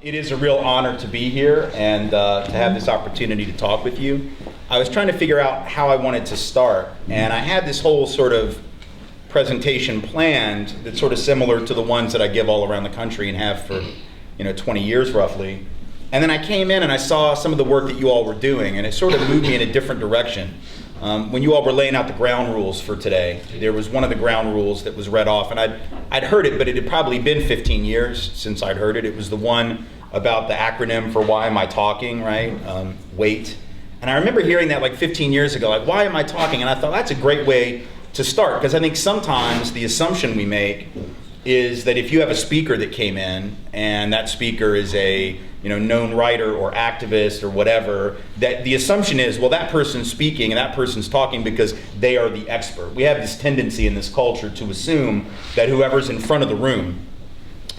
It is a real honor to be here and to have this opportunity to talk with you. I was trying to figure out how I wanted to start, and I had this whole sort of presentation planned that's sort of similar to the ones that I give all around the country and have for 20 years roughly. And then I came in and I saw some of the work that you all were doing, and it sort of moved me in a different direction. When you all were laying out the ground rules for today, there was one of the ground rules that was read off, and I'd heard it, but it had probably been 15 years since I'd heard it. It was the one about the acronym for why am I talking, right? WAIT. And I remember hearing that like 15 years ago, like, why am I talking? And I thought that's a great way to start, because I think sometimes the assumption we make is that if you have a speaker that came in and that speaker is a known writer or activist or whatever, that the assumption is, well, that person's speaking and that person's talking because they are the expert. We have this tendency in this culture to assume that whoever's in front of the room,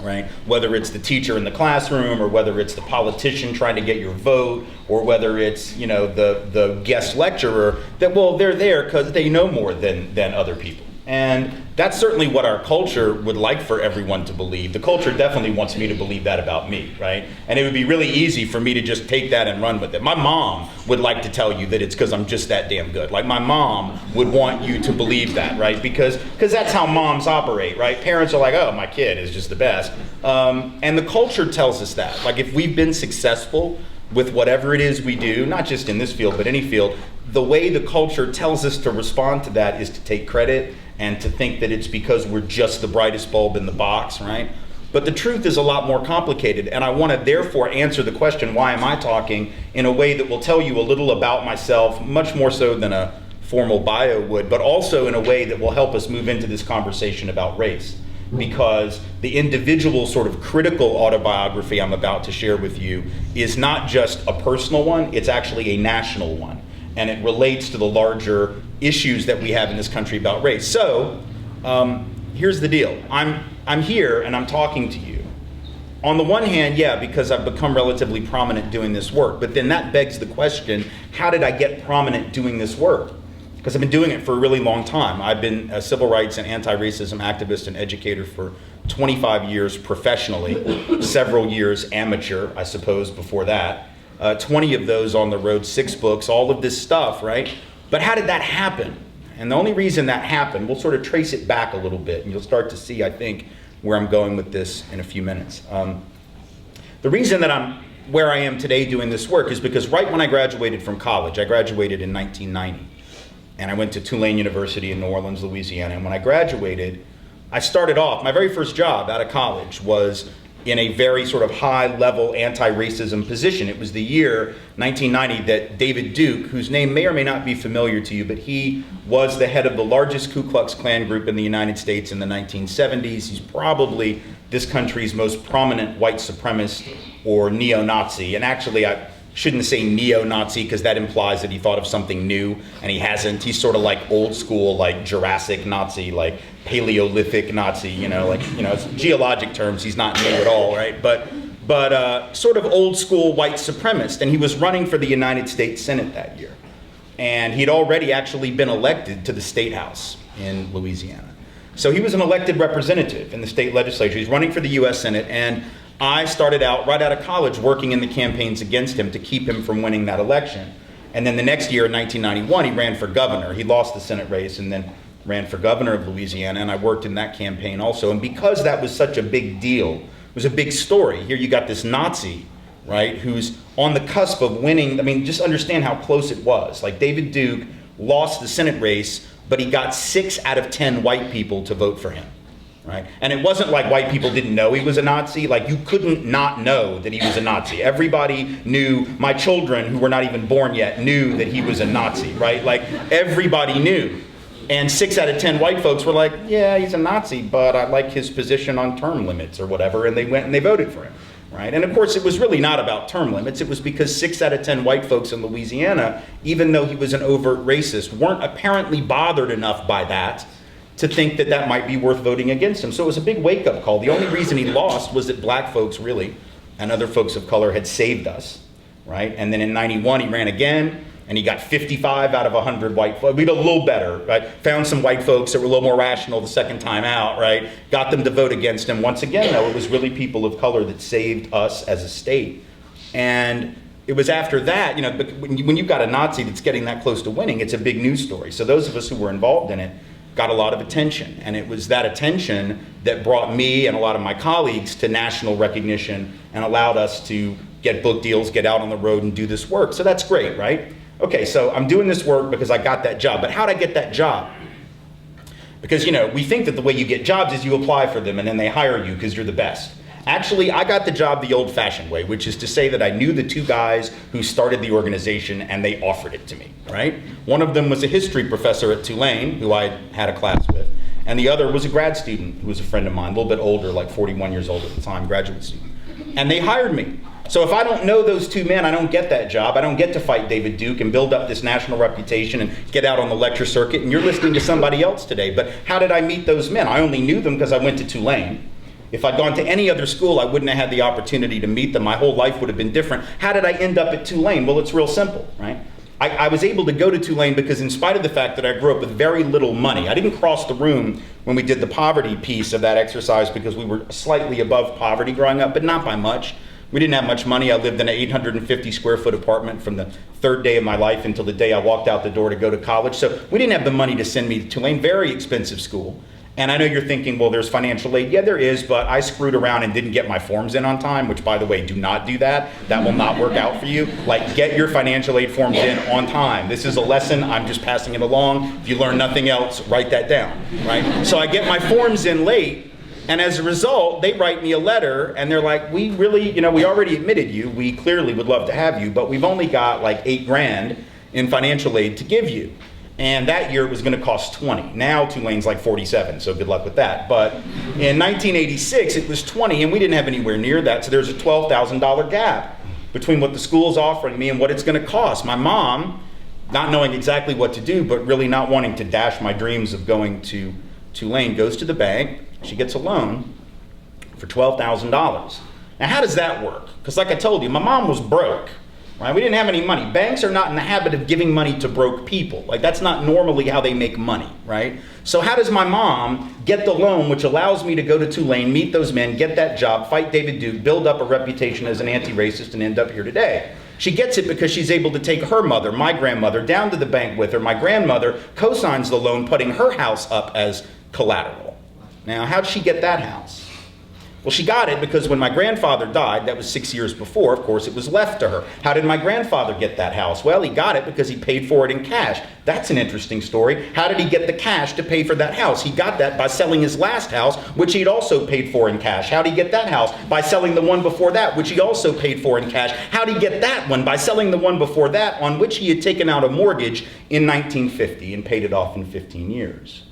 right, whether it's the teacher in the classroom or whether it's the politician trying to get your vote or whether it's the guest lecturer, that, well, they're there because they know more than other people. And that's certainly what our culture would like for everyone to believe. The culture definitely wants me to believe that about me, right? And it would be really easy for me to just take that and run with it. My mom would like to tell you that it's because I'm just that damn good. Like, my mom would want you to believe that, right? Because that's how moms operate, right? Parents are like, oh, my kid is just the best. And the culture tells us that. Like, if we've been successful with whatever it is we do, not just in this field, but any field, the way the culture tells us to respond to that is to take credit and to think that it's because we're just the brightest bulb in the box, right? But the truth is a lot more complicated, and I want to therefore answer the question, why am I talking, in a way that will tell you a little about myself, much more so than a formal bio would, but also in a way that will help us move into this conversation about race. Because the individual sort of critical autobiography I'm about to share with you is not just a personal one, it's actually a national one. And it relates to the larger issues that we have in this country about race. So, here's the deal. I'm here and I'm talking to you. On the one hand, yeah, because I've become relatively prominent doing this work, but then that begs the question, how did I get prominent doing this work? Because I've been doing it for a really long time. I've been a civil rights and anti-racism activist and educator for 25 years professionally, several years amateur, I suppose, before that. 20 of those on the road, 6 books, all of this stuff, right? But how did that happen? And the only reason that happened, we'll sort of trace it back a little bit, and you'll start to see, I think, where I'm going with this in a few minutes. The reason that I'm where I am today doing this work is because right when I graduated from college, I graduated in 1990, and I went to Tulane University in New Orleans, Louisiana, and when I graduated, I started off, my very first job out of college was in a very sort of high-level anti-racism position. It was the year 1990 that David Duke, whose name may or may not be familiar to you, but he was the head of the largest Ku Klux Klan group in the United States in the 1970s. He's probably this country's most prominent white supremacist or neo-Nazi. And actually, I shouldn't say neo-Nazi because that implies that he thought of something new, and he hasn't. He's sort of like old school, like Jurassic Nazi, like Paleolithic Nazi, it's geologic terms, he's not new at all, right? But sort of old school white supremacist, and he was running for the United States Senate that year. And he'd already actually been elected to the State House in Louisiana. So he was an elected representative in the state legislature. He's running for the US Senate, and I started out right out of college working in the campaigns against him to keep him from winning that election. And then the next year in 1991, he ran for governor. He lost the Senate race and then ran for governor of Louisiana, and I worked in that campaign also. And because that was such a big deal, it was a big story. Here you got this Nazi, right, who's on the cusp of winning. I mean, just understand how close it was. Like, David Duke lost the Senate race, but he got 6 out of 10 white people to vote for him. Right? And it wasn't like white people didn't know he was a Nazi. Like, you couldn't not know that he was a Nazi. Everybody knew. My children, who were not even born yet, knew that he was a Nazi, right? Like, everybody knew. And 6 out of 10 white folks were like, yeah, he's a Nazi, but I like his position on term limits or whatever, and they went and they voted for him, right? And of course, it was really not about term limits. It was because 6 out of 10 white folks in Louisiana, even though he was an overt racist, weren't apparently bothered enough by that to think that that might be worth voting against him. So it was a big wake-up call. The only reason he lost was that black folks really, and other folks of color, had saved us, right? And then in 91, he ran again. and he got 55 out of 100 white folks. We did a little better, right? Found some white folks that were a little more rational the second time out, right? Got them to vote against him. Once again, though, it was really people of color that saved us as a state. And it was after that, when you've got a Nazi that's getting that close to winning, it's a big news story. So those of us who were involved in it got a lot of attention. And it was that attention that brought me and a lot of my colleagues to national recognition and allowed us to get book deals, get out on the road and do this work. So that's great, right? Okay, so I'm doing this work because I got that job. But how'd I get that job? Because, we think that the way you get jobs is you apply for them and then they hire you because you're the best. Actually, I got the job the old-fashioned way, which is to say that I knew the two guys who started the organization and they offered it to me, right? One of them was a history professor at Tulane, who I had a class with, and the other was a grad student who was a friend of mine, a little bit older, like 41 years old at the time, graduate student. And they hired me. So if I don't know those two men, I don't get that job. I don't get to fight David Duke and build up this national reputation and get out on the lecture circuit. And you're listening to somebody else today. But how did I meet those men? I only knew them because I went to Tulane. If I'd gone to any other school, I wouldn't have had the opportunity to meet them. My whole life would have been different. How did I end up at Tulane? Well, it's real simple, right? I was able to go to Tulane because in spite of the fact that I grew up with very little money, I didn't cross the room when we did the poverty piece of that exercise because we were slightly above poverty growing up, but not by much. We didn't have much money. I lived in an 850 square foot apartment from the third day of my life until the day I walked out the door to go to college. So we didn't have the money to send me to Tulane, very expensive school. And I know you're thinking, well, there's financial aid. Yeah, there is, but I screwed around and didn't get my forms in on time, which, by the way, do not do that. That will not work out for you. Like, get your financial aid forms in on time. This is a lesson. I'm just passing it along. If you learn nothing else, write that down, right? So I get my forms in late, and as a result, they write me a letter, and they're like, we really, we already admitted you. We clearly would love to have you, but we've only got like $8,000 in financial aid to give you. And that year it was going to cost 20. Now Tulane's like 47, so good luck with that. But in 1986 it was 20, and we didn't have anywhere near that, so there's a $12,000 gap between what the school's offering me and what it's going to cost. My mom, not knowing exactly what to do, but really not wanting to dash my dreams of going to Tulane, goes to the bank. She gets a loan for $12,000. Now how does that work? Because like I told you, my mom was broke. Right? We didn't have any money. Banks are not in the habit of giving money to broke people. Like, that's not normally how they make money, right? So how does my mom get the loan, which allows me to go to Tulane, meet those men, get that job, fight David Duke, build up a reputation as an anti-racist, and end up here today? She gets it because she's able to take her mother, my grandmother, down to the bank with her. My grandmother co-signs the loan, putting her house up as collateral. Now, how'd she get that house? Well, she got it because when my grandfather died, that was 6 years before, of course, it was left to her. How did my grandfather get that house? Well, he got it because he paid for it in cash. That's an interesting story. How did he get the cash to pay for that house? He got that by selling his last house, which he'd also paid for in cash. How did he get that house? By selling the one before that, which he also paid for in cash. How did he get that one? By selling the one before that, on which he had taken out a mortgage in 1950 and paid it off in 15 years.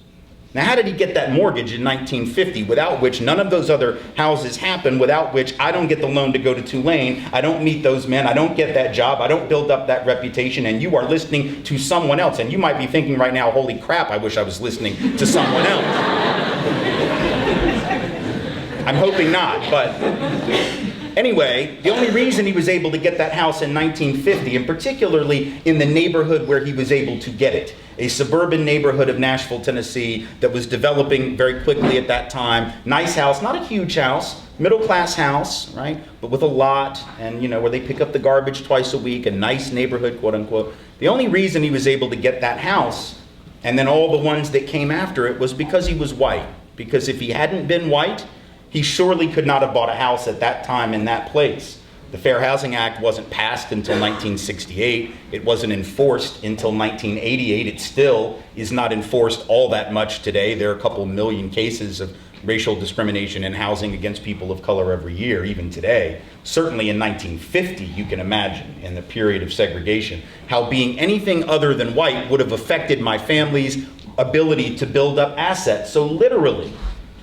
Now, how did he get that mortgage in 1950, without which none of those other houses happened, without which I don't get the loan to go to Tulane, I don't meet those men, I don't get that job, I don't build up that reputation, and you are listening to someone else. And you might be thinking right now, holy crap, I wish I was listening to someone else. I'm hoping not, but anyway, the only reason he was able to get that house in 1950, and particularly in the neighborhood where he was able to get it, a suburban neighborhood of Nashville, Tennessee, that was developing very quickly at that time. Nice house, not a huge house, middle-class house, right? But with a lot, and where they pick up the garbage twice a week, a nice neighborhood, quote unquote. The only reason he was able to get that house, and then all the ones that came after it, was because he was white. Because if he hadn't been white, he surely could not have bought a house at that time in that place. The Fair Housing Act wasn't passed until 1968. It wasn't enforced until 1988. It still is not enforced all that much today. There are a couple million cases of racial discrimination in housing against people of color every year, even today. Certainly in 1950, you can imagine, in the period of segregation, how being anything other than white would have affected my family's ability to build up assets. So literally,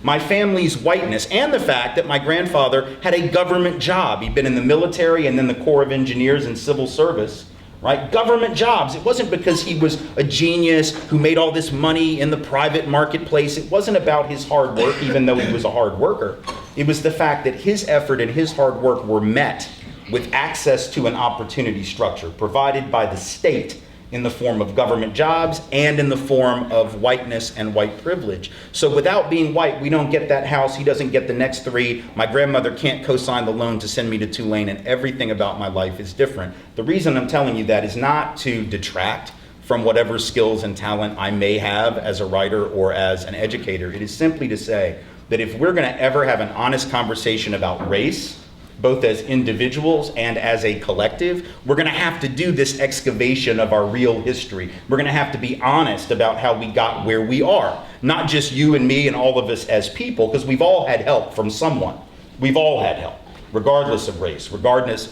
my family's whiteness, and the fact that my grandfather had a government job. He'd been in the military and then the Corps of Engineers and civil service, right? Government jobs. It wasn't because he was a genius who made all this money in the private marketplace. It wasn't about his hard work, even though he was a hard worker. It was the fact that his effort and his hard work were met with access to an opportunity structure provided by the state in the form of government jobs and in the form of whiteness and white privilege. So without being white, we don't get that house, he doesn't get the next 3, my grandmother can't co-sign the loan to send me to Tulane, and everything about my life is different. The reason I'm telling you that is not to detract from whatever skills and talent I may have as a writer or as an educator. It is simply to say that if we're gonna ever have an honest conversation about race, both as individuals and as a collective, we're gonna have to do this excavation of our real history. We're gonna have to be honest about how we got where we are. Not just you and me and all of us as people, because we've all had help from someone. We've all had help, regardless of race, regardless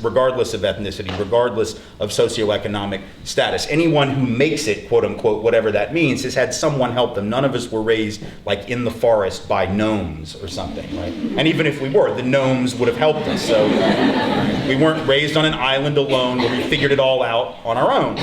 of ethnicity, regardless of socioeconomic status. Anyone who makes it, quote unquote, whatever that means, has had someone help them. None of us were raised like in the forest by gnomes or something, right? And even if we were, the gnomes would have helped us. So we weren't raised on an island alone where we figured it all out on our own.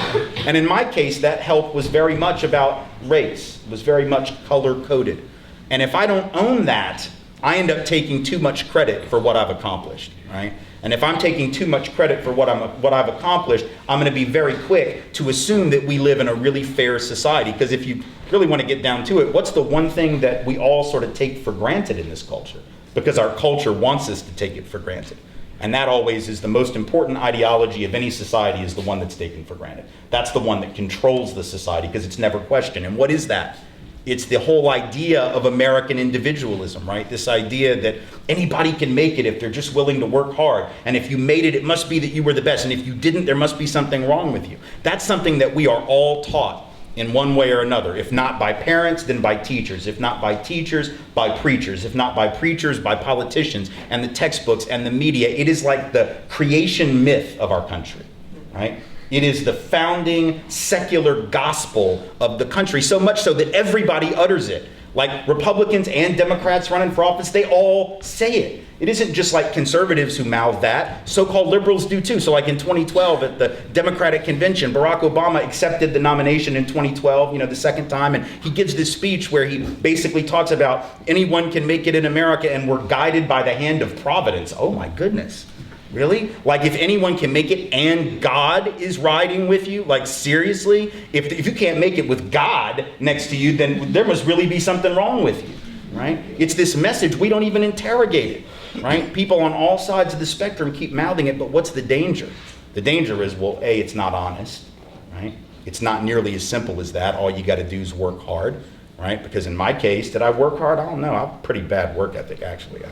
And in my case, that help was very much about race. It was very much color-coded. And if I don't own that, I end up taking too much credit for what I've accomplished, right? And if I'm taking too much credit for what I've accomplished, I'm gonna be very quick to assume that we live in a really fair society. Because if you really want to get down to it, what's the one thing that we all sort of take for granted in this culture? Because our culture wants us to take it for granted. And that always is the most important ideology of any society, is the one that's taken for granted. That's the one that controls the society, because it's never questioned. And what is that? It's the whole idea of American individualism, right? This idea that anybody can make it if they're just willing to work hard. And if you made it, it must be that you were the best. And if you didn't, there must be something wrong with you. That's something that we are all taught in one way or another. If not by parents, then by teachers. If not by teachers, by preachers. If not by preachers, by politicians and the textbooks and the media. It is like the creation myth of our country, right? It is the founding secular gospel of the country, so much so that everybody utters it. Like Republicans and Democrats running for office, they all say it. It isn't just like conservatives who mouth that, so-called liberals do too. So like in 2012 at the Democratic Convention, Barack Obama accepted the nomination in 2012, the second time, and he gives this speech where he basically talks about anyone can make it in America and we're guided by the hand of providence. Oh my goodness. Really? Like if anyone can make it and God is riding with you? Like seriously? If you can't make it with God next to you, then there must really be something wrong with you, right? It's this message, we don't even interrogate it, right? People on all sides of the spectrum keep mouthing it, but what's the danger? The danger is, well, A, it's not honest, right? It's not nearly as simple as that. All you got to do is work hard, right? Because in my case, did I work hard? I don't know. I have a pretty bad work ethic, actually.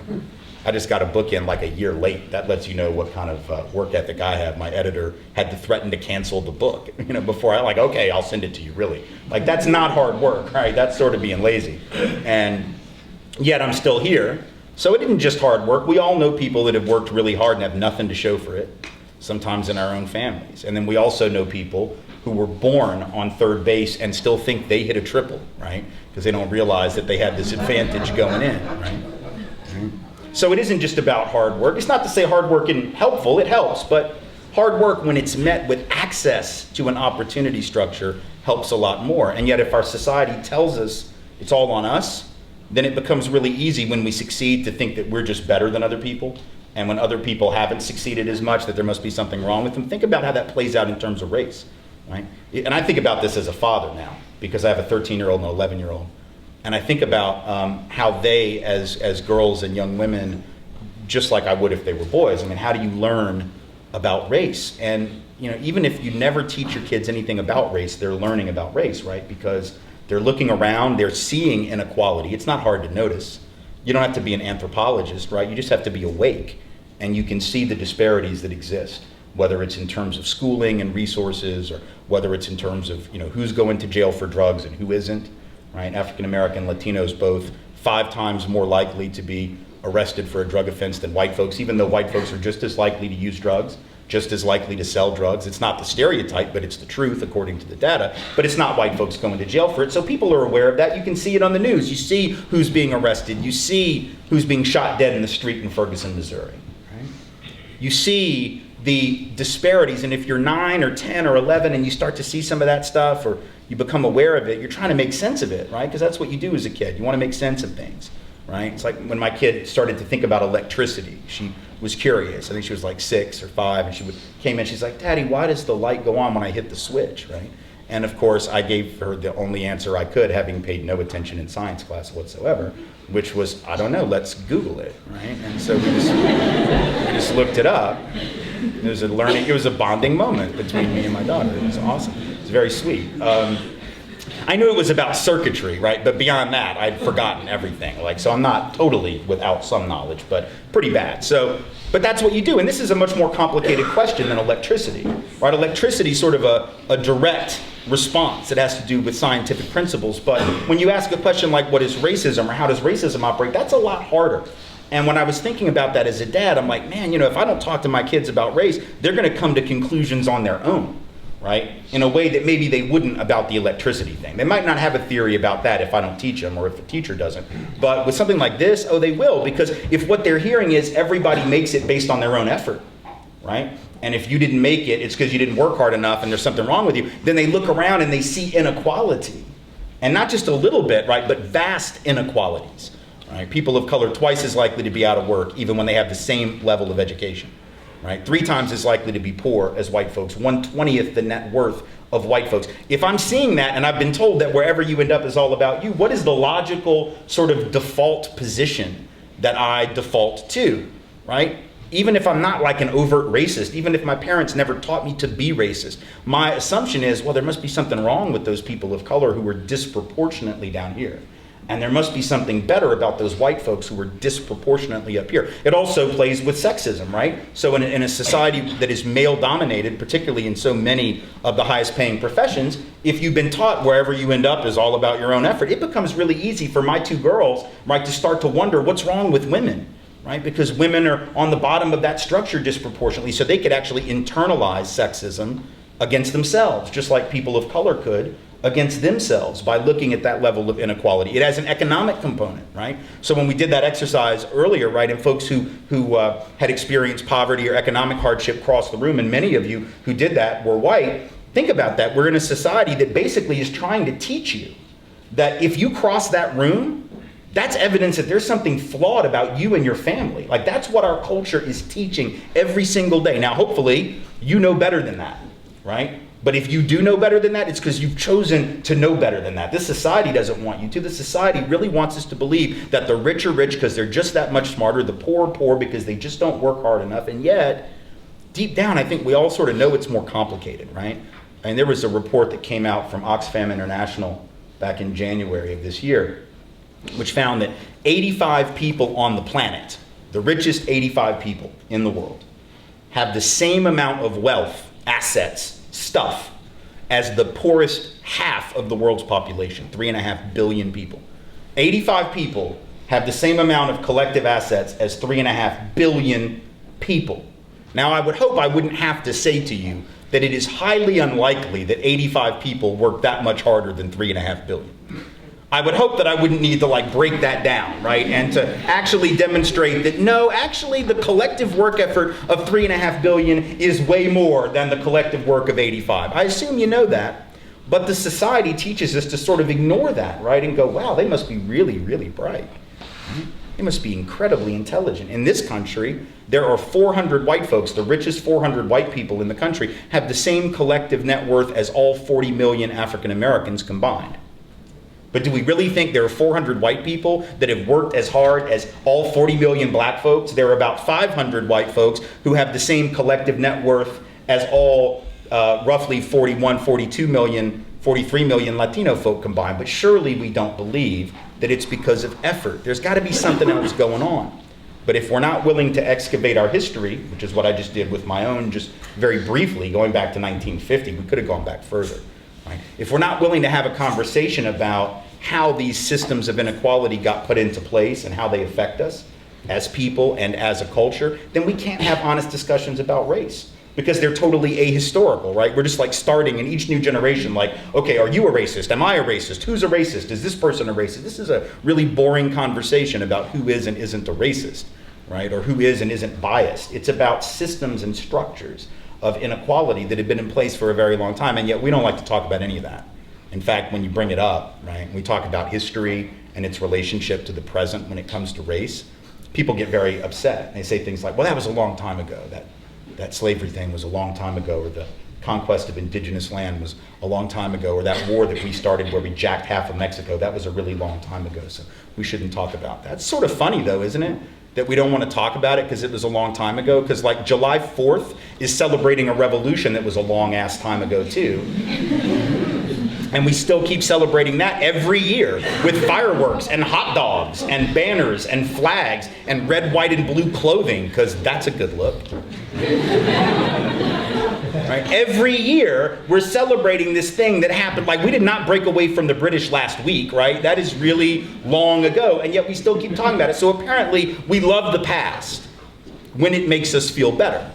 I just got a book in like a year late. That lets you know what kind of work ethic I have. My editor had to threaten to cancel the book, before I okay, I'll send it to you, really. Like that's not hard work, right? That's sort of being lazy. And yet I'm still here. So it isn't just hard work. We all know people that have worked really hard and have nothing to show for it, sometimes in our own families. And then we also know people who were born on third base and still think they hit a triple, right? Because they don't realize that they had this advantage going in, right? So it isn't just about hard work. It's not to say hard work isn't helpful, it helps, but hard work when it's met with access to an opportunity structure helps a lot more. And yet if our society tells us it's all on us, then it becomes really easy when we succeed to think that we're just better than other people. And when other people haven't succeeded as much, that there must be something wrong with them. Think about how that plays out in terms of race, right? And I think about this as a father now, because I have a 13-year-old and an 11-year-old. And I think about how they, as girls and young women, just like I would if they were boys, how do you learn about race? And even if you never teach your kids anything about race, they're learning about race, right? Because they're looking around, they're seeing inequality. It's not hard to notice. You don't have to be an anthropologist, right? You just have to be awake, and you can see the disparities that exist, whether it's in terms of schooling and resources, or whether it's in terms of who's going to jail for drugs and who isn't. Right? African American, Latinos both 5 times more likely to be arrested for a drug offense than white folks, even though white folks are just as likely to use drugs, just as likely to sell drugs. It's not the stereotype, but it's the truth according to the data. But it's not white folks going to jail for it. So people are aware of that. You can see it on the news. You see who's being arrested. You see who's being shot dead in the street in Ferguson, Missouri. Right? You see the disparities, and if you're 9 or 10 or 11 and you start to see some of that stuff, or you become aware of it, you're trying to make sense of it, right? Because that's what you do as a kid. You want to make sense of things, right? It's like when my kid started to think about electricity. She was curious. I think she was like 6 or 5, and came in, she's like, Daddy, why does the light go on when I hit the switch, right? And of course, I gave her the only answer I could, having paid no attention in science class whatsoever, which was, I don't know, let's Google it, right? And so we just looked it up. It was a bonding moment between me and my daughter. It was awesome. It was very sweet. I knew it was about circuitry, right? But beyond that, I'd forgotten everything. So I'm not totally without some knowledge, but pretty bad. But that's what you do. And this is a much more complicated question than electricity, right? Electricity is sort of a direct response. It has to do with scientific principles. But when you ask a question like, what is racism, or how does racism operate, that's a lot harder. And when I was thinking about that as a dad, I'm like, man, if I don't talk to my kids about race, they're going to come to conclusions on their own, right? In a way that maybe they wouldn't about the electricity thing. They might not have a theory about that if I don't teach them, or if the teacher doesn't. But with something like this, oh, they will, because if what they're hearing is everybody makes it based on their own effort, right? And if you didn't make it, it's because you didn't work hard enough and there's something wrong with you, then they look around and they see inequality. And not just a little bit, right, but vast inequalities. Right? People of color twice as likely to be out of work even when they have the same level of education. Right? 3 times as likely to be poor as white folks, 1/20th the net worth of white folks. If I'm seeing that, and I've been told that wherever you end up is all about you, what is the logical sort of default position that I default to, right? Even if I'm not like an overt racist, even if my parents never taught me to be racist, my assumption is, well, there must be something wrong with those people of color who are disproportionately down here. And there must be something better about those white folks who are disproportionately up here. It also plays with sexism, right? So in a society that is male-dominated, particularly in so many of the highest-paying professions, if you've been taught wherever you end up is all about your own effort, it becomes really easy for my 2 girls, right, to start to wonder what's wrong with women, right? Because women are on the bottom of that structure disproportionately, so they could actually internalize sexism against themselves, just like people of color could against themselves by looking at that level of inequality. It has an economic component, right? So when we did that exercise earlier, right, and folks who had experienced poverty or economic hardship crossed the room, and many of you who did that were white, think about that. We're in a society that basically is trying to teach you that if you cross that room, that's evidence that there's something flawed about you and your family. Like, that's what our culture is teaching every single day. Now, hopefully, you know better than that, right? But if you do know better than that, it's because you've chosen to know better than that. This society doesn't want you to. This society really wants us to believe that the rich are rich because they're just that much smarter, the poor are poor because they just don't work hard enough. And yet, deep down, I think we all sort of know it's more complicated, right? And there was a report that came out from Oxfam International back in January of this year, which found that 85 people on the planet, the richest 85 people in the world, have the same amount of wealth, assets, stuff, as the poorest half of the world's population, 3.5 billion people. 85 people have the same amount of collective assets as 3.5 billion people. Now, I would hope I wouldn't have to say to you that it is highly unlikely that 85 people work that much harder than 3.5 billion. I would hope that I wouldn't need to break that down, right? And to actually demonstrate that no, actually the collective work effort of 3.5 billion is way more than the collective work of 85. I assume you know that, but the society teaches us to sort of ignore that, right? And go, wow, they must be really, really bright. They must be incredibly intelligent. In this country, there are 400 white folks, the richest 400 white people in the country, have the same collective net worth as all 40 million African Americans combined. But do we really think there are 400 white people that have worked as hard as all 40 million black folks? There are about 500 white folks who have the same collective net worth as all roughly 41, 42 million, 43 million Latino folk combined. But surely we don't believe that it's because of effort. There's got to be something else going on. But if we're not willing to excavate our history, which is what I just did with my own, just very briefly, going back to 1950, we could have gone back further. Right? If we're not willing to have a conversation about how these systems of inequality got put into place and how they affect us as people and as a culture, then we can't have honest discussions about race because they're totally ahistorical, right? We're just starting in each new generation, okay, are you a racist? Am I a racist? Who's a racist? Is this person a racist? This is a really boring conversation about who is and isn't a racist, right? Or who is and isn't biased. It's about systems and structures of inequality that have been in place for a very long time, and yet we don't like to talk about any of that. In fact, when you bring it up, right, we talk about history and its relationship to the present when it comes to race, people get very upset. And they say things like, well, that was a long time ago. That slavery thing was a long time ago, or the conquest of indigenous land was a long time ago, or that war that we started where we jacked half of Mexico, that was a really long time ago, so we shouldn't talk about that. It's sort of funny though, isn't it? That we don't want to talk about it because it was a long time ago, because like July 4th is celebrating a revolution that was a long ass time ago too. And we still keep celebrating that every year with fireworks and hot dogs and banners and flags and red, white, and blue clothing, because that's a good look. Right? Every year, we're celebrating this thing that happened. Like, we did not break away from the British last week, right? That is really long ago, and yet we still keep talking about it. So apparently, we love the past when it makes us feel better,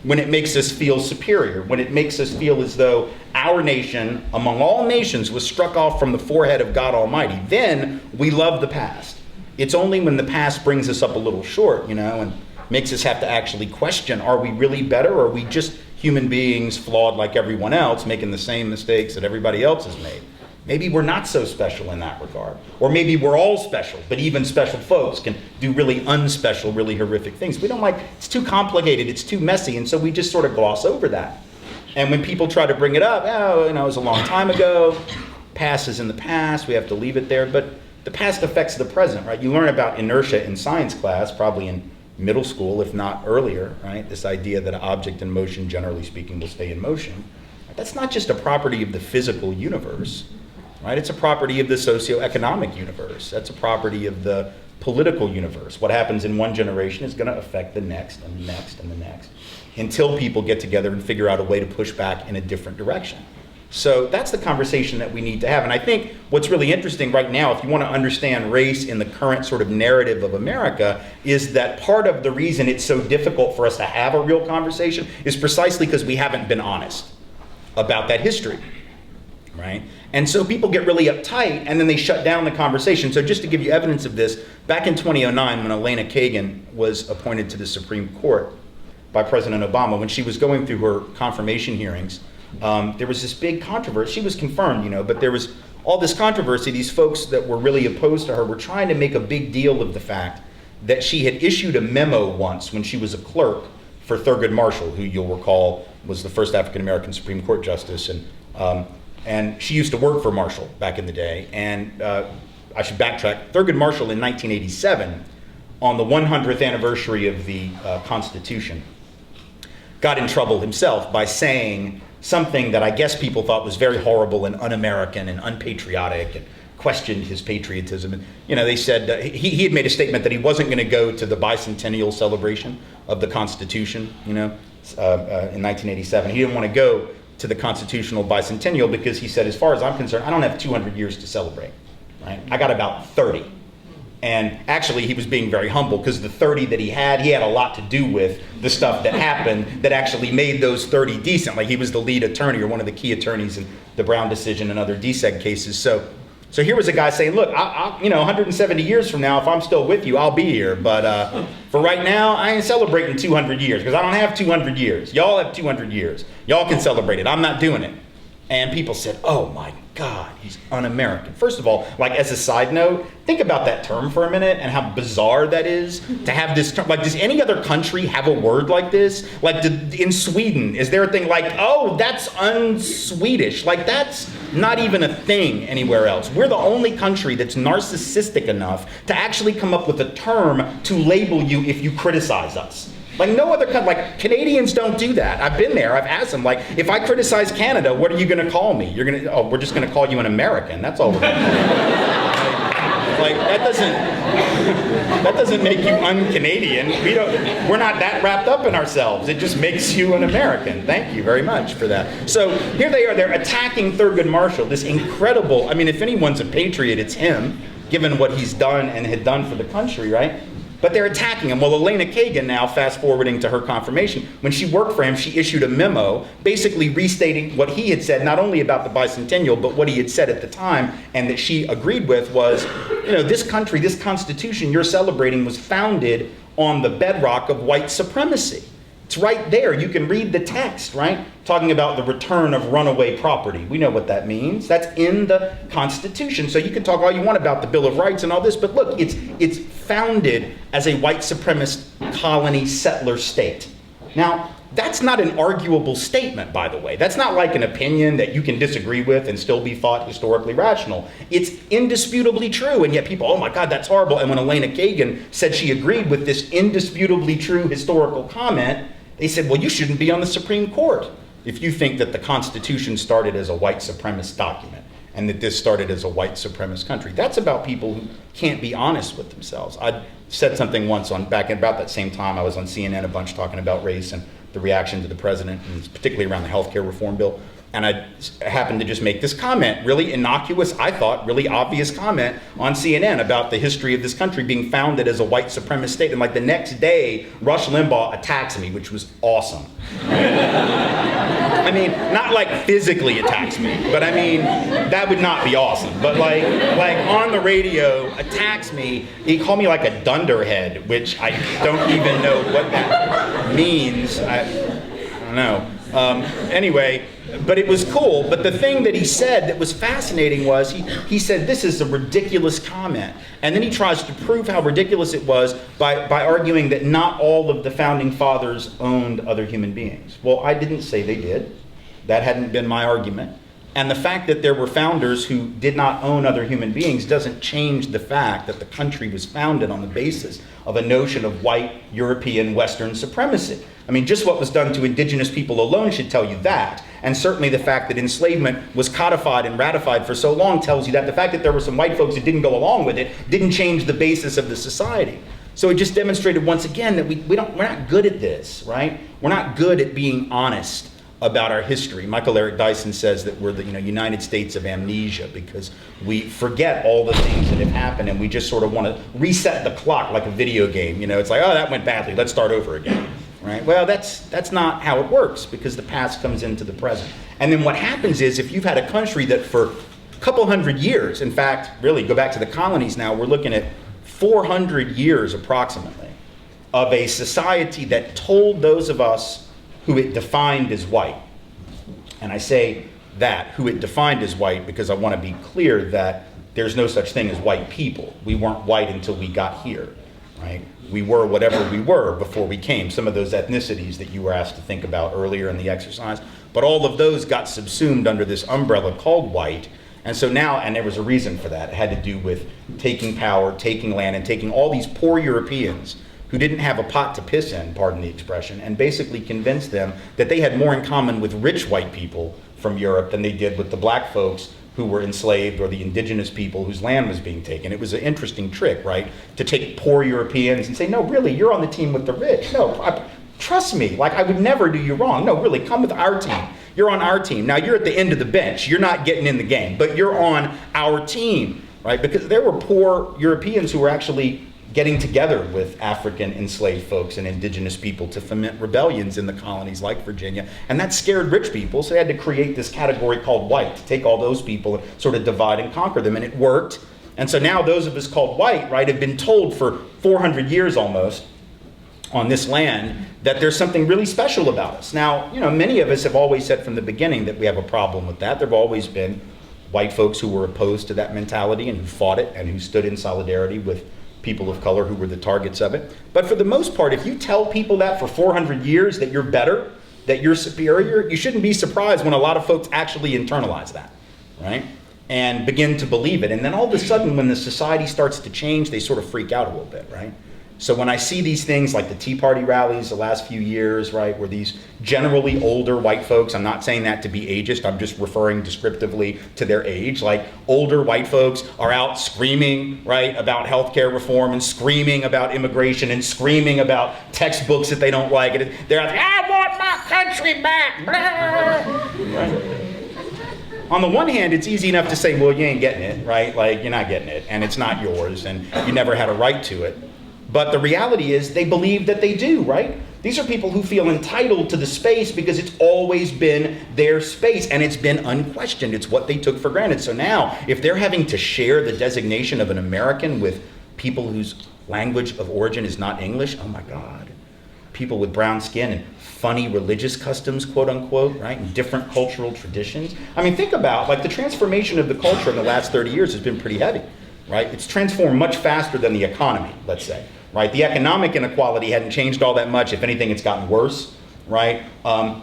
when it makes us feel superior, when it makes us feel as though our nation, among all nations, was struck off from the forehead of God Almighty. Then we love the past. It's only when the past brings us up a little short, and makes us have to actually question, are we really better, or are we just human beings flawed like everyone else, making the same mistakes that everybody else has made? Maybe we're not so special in that regard. Or maybe we're all special, but even special folks can do really unspecial, really horrific things. We don't like, it's too complicated, it's too messy, and so we just sort of gloss over that. And when people try to bring it up, it was a long time ago, past is in the past, we have to leave it there, but the past affects the present, right? You learn about inertia in science class, probably in middle school, if not earlier, right? This idea that an object in motion, generally speaking, will stay in motion. That's not just a property of the physical universe, right? It's a property of the socioeconomic universe. That's a property of the political universe. What happens in one generation is going to affect the next and the next and the next, until people get together and figure out a way to push back in a different direction. So that's the conversation that we need to have. And I think what's really interesting right now, if you want to understand race in the current sort of narrative of America, is that part of the reason it's so difficult for us to have a real conversation is precisely because we haven't been honest about that history, right? And so people get really uptight and then they shut down the conversation. So just to give you evidence of this, back in 2009, when Elena Kagan was appointed to the Supreme Court by President Obama, when she was going through her confirmation hearings, there was this big controversy. She was confirmed, but there was all this controversy. These folks that were really opposed to her were trying to make a big deal of the fact that she had issued a memo once when she was a clerk for Thurgood Marshall, who you'll recall was the first African-American Supreme Court justice. And she used to work for Marshall back in the day. And I should backtrack. Thurgood Marshall in 1987, on the 100th anniversary of the Constitution, got in trouble himself by saying something that I guess people thought was very horrible and un-American and unpatriotic, and questioned his patriotism. And they said he had made a statement that he wasn't going to go to the bicentennial celebration of the Constitution, in 1987. He didn't want to go to the constitutional bicentennial because he said, as far as I'm concerned, I don't have 200 years to celebrate, right? I got about 30. And actually, he was being very humble because the 30 that he had a lot to do with the stuff that happened that actually made those 30 decent. Like, he was the lead attorney or one of the key attorneys in the Brown decision and other DSEG cases. So here was a guy saying, look, I'll 170 years from now, if I'm still with you, I'll be here. But for right now, I ain't celebrating 200 years because I don't have 200 years. Y'all have 200 years. Y'all can celebrate it. I'm not doing it. And people said, oh my God, he's un-American. First of all, like, as a side note, think about that term for a minute and how bizarre that is to have this term. Like, does any other country have a word like this? Like, in Sweden, is there a thing like, oh, that's un-Swedish? Like, that's not even a thing anywhere else. We're the only country that's narcissistic enough to actually come up with a term to label you if you criticize us. Like, no other country, like, Canadians don't do that. I've been there, I've asked them, like, if I criticize Canada, what are you gonna call me? We're just gonna call you an American, that's all we're gonna call you. Like, that doesn't make you un-Canadian. We're not that wrapped up in ourselves. It just makes you an American. Thank you very much for that. So here they are, they're attacking Thurgood Marshall, this incredible, if anyone's a patriot, it's him, given what he's done and had done for the country, right? But they're attacking him. Well, Elena Kagan, now fast forwarding to her confirmation, when she worked for him, she issued a memo basically restating what he had said, not only about the bicentennial, but what he had said at the time, and that she agreed with was, this country, this Constitution you're celebrating was founded on the bedrock of white supremacy. It's right there. You can read the text, right? Talking about the return of runaway property. We know what that means. That's in the Constitution. So you can talk all you want about the Bill of Rights and all this, but look, it's founded as a white supremacist colony settler state. Now, that's not an arguable statement, by the way. That's not like an opinion that you can disagree with and still be thought historically rational. It's indisputably true, and yet people, oh my God, that's horrible. And when Elena Kagan said she agreed with this indisputably true historical comment, they said, well, you shouldn't be on the Supreme Court if you think that the Constitution started as a white supremacist document and that this started as a white supremacist country. That's about people who can't be honest with themselves. I said something once back in about that same time. I was on CNN a bunch talking about race and the reaction to the president, and particularly around the healthcare reform bill. And I happened to just make this comment, really innocuous, I thought, really obvious comment on CNN about the history of this country being founded as a white supremacist state. And like the next day, Rush Limbaugh attacks me, which was awesome. I mean, not like physically attacks me, but I mean, that would not be awesome. But like on the radio, attacks me. He called me like a dunderhead, which I don't even know what that means. I don't know. Anyway, but it was cool. But the thing that he said that was fascinating was he said, this is a ridiculous comment. And then he tries to prove how ridiculous it was by arguing that not all of the founding fathers owned other human beings. Well, I didn't say they did. That hadn't been my argument. And the fact that there were founders who did not own other human beings doesn't change the fact that the country was founded on the basis of a notion of white European Western supremacy. I mean, just what was done to indigenous people alone should tell you that. And certainly the fact that enslavement was codified and ratified for so long tells you that. The fact that there were some white folks who didn't go along with it didn't change the basis of the society. So it just demonstrated once again that we're not good at this, right? We're not good at being honest about our history. Michael Eric Dyson says that we're the United States of amnesia because we forget all the things that have happened and we just sort of want to reset the clock like a video game. It's like, oh, that went badly, let's start over again. Right? Well, that's not how it works because the past comes into the present. And then what happens is if you've had a country that for a couple hundred years, in fact, really go back to the colonies now, we're looking at 400 years approximately of a society that told those of us who it defined as white. And I say that, who it defined as white, because I want to be clear that there's no such thing as white people. We weren't white until we got here, right? We were whatever we were before we came. Some of those ethnicities that you were asked to think about earlier in the exercise, but all of those got subsumed under this umbrella called white. And so now, and there was a reason for that. It had to do with taking power, taking land, and taking all these poor Europeans who didn't have a pot to piss in, pardon the expression, and basically convinced them that they had more in common with rich white people from Europe than they did with the black folks who were enslaved or the indigenous people whose land was being taken. It was an interesting trick, right? To take poor Europeans and say, no, really, you're on the team with the rich. No, trust me, like I would never do you wrong. No, really, come with our team. You're on our team. Now you're at the end of the bench. You're not getting in the game, but you're on our team, right? Because there were poor Europeans who were actually getting together with African enslaved folks and indigenous people to foment rebellions in the colonies like Virginia. And that scared rich people, so they had to create this category called white, to take all those people and sort of divide and conquer them, and it worked. And so now those of us called white, right, have been told for 400 years almost on this land that there's something really special about us. Now, many of us have always said from the beginning that we have a problem with that. There have always been white folks who were opposed to that mentality and who fought it and who stood in solidarity with people of color who were the targets of it. But for the most part, if you tell people that for 400 years that you're better, that you're superior, you shouldn't be surprised when a lot of folks actually internalize that, right? And begin to believe it. And then all of a sudden, when the society starts to change, they sort of freak out a little bit, right? So when I see these things like the Tea Party rallies the last few years, right, where these generally older white folks, I'm not saying that to be ageist, I'm just referring descriptively to their age, like older white folks are out screaming, right, about healthcare reform and screaming about immigration and screaming about textbooks that they don't like. And they're like, I want my country back. Right? On the one hand, it's easy enough to say, well, you ain't getting it, right? Like, you're not getting it, and it's not yours, and you never had a right to it. But the reality is they believe that they do, right? These are people who feel entitled to the space because it's always been their space and it's been unquestioned. It's what they took for granted. So now, if they're having to share the designation of an American with people whose language of origin is not English, oh my God. people with brown skin and funny religious customs, quote unquote, right? And different cultural traditions. I mean, think about like the transformation of the culture in the last 30 years has been pretty heavy, right? It's transformed much faster than the economy, let's say, right? The economic inequality hadn't changed all that much. If anything, it's gotten worse, right?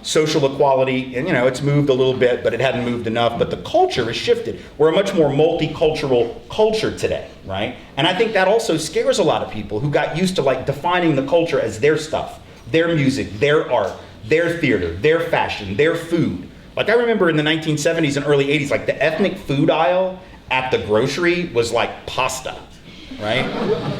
Social equality, and it's moved a little bit, but it hadn't moved enough. But the culture has shifted. We're a much more multicultural culture today, right? And I think that also scares a lot of people who got used to like defining the culture as their stuff, their music, their art, their theater, their fashion, their food. Like I remember in the 1970s and early 80s, like the ethnic food aisle at the grocery was like pasta, right?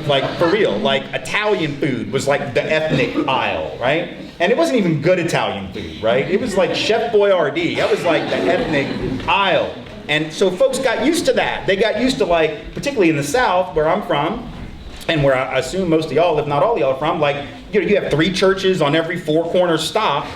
Like for real, like Italian food was like the ethnic aisle, right? And it wasn't even good Italian food, right? It was like Chef Boyardee. That was like the ethnic aisle. And so folks got used to that. They got used to like, particularly in the South where I'm from, and where I assume most of y'all, if not all of y'all are from, like, you have 3 churches on every 4-corner stop,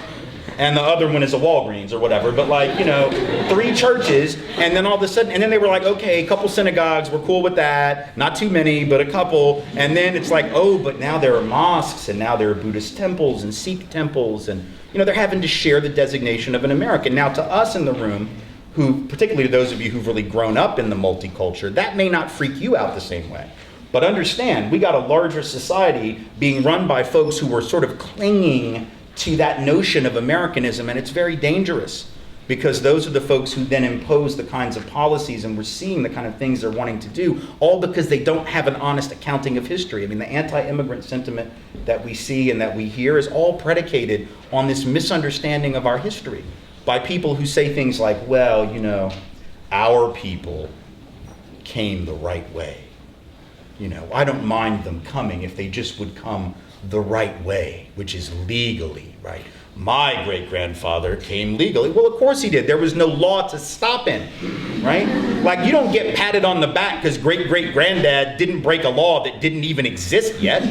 and the other one is a Walgreens or whatever, but like, 3 churches, and then all of a sudden, and then they were like, okay, a couple synagogues, we're cool with that, not too many, but a couple, and then it's like, oh, but now there are mosques, and now there are Buddhist temples and Sikh temples, and they're having to share the designation of an American. Now to us in the room, who, particularly to those of you who've really grown up in the multiculture, that may not freak you out the same way. But understand, we got a larger society being run by folks who were sort of clinging to that notion of Americanism, and it's very dangerous because those are the folks who then impose the kinds of policies, and we're seeing the kind of things they're wanting to do, all because they don't have an honest accounting of history. I mean, the anti-immigrant sentiment that we see and that we hear is all predicated on this misunderstanding of our history by people who say things like, well, our people came the right way. I don't mind them coming if they just would come the right way, which is legally, right? My great-grandfather came legally. Well, of course he did. There was no law to stop him, right? Like, you don't get patted on the back because great-great-granddad didn't break a law that didn't even exist yet,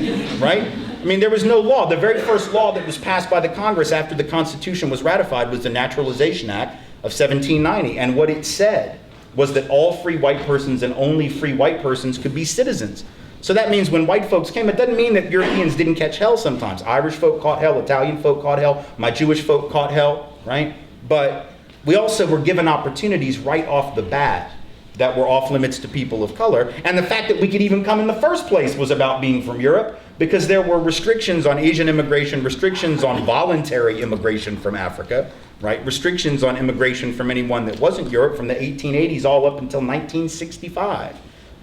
right? I mean, there was no law. The very first law that was passed by the Congress after the Constitution was ratified was the Naturalization Act of 1790. And what it said was that all free white persons and only free white persons could be citizens. So that means when white folks came, it doesn't mean that Europeans didn't catch hell sometimes. Irish folk caught hell, Italian folk caught hell, my Jewish folk caught hell, right? But we also were given opportunities right off the bat that were off limits to people of color. And the fact that we could even come in the first place was about being from Europe, because there were restrictions on Asian immigration, restrictions on voluntary immigration from Africa, right? Restrictions on immigration from anyone that wasn't Europe from the 1880s all up until 1965,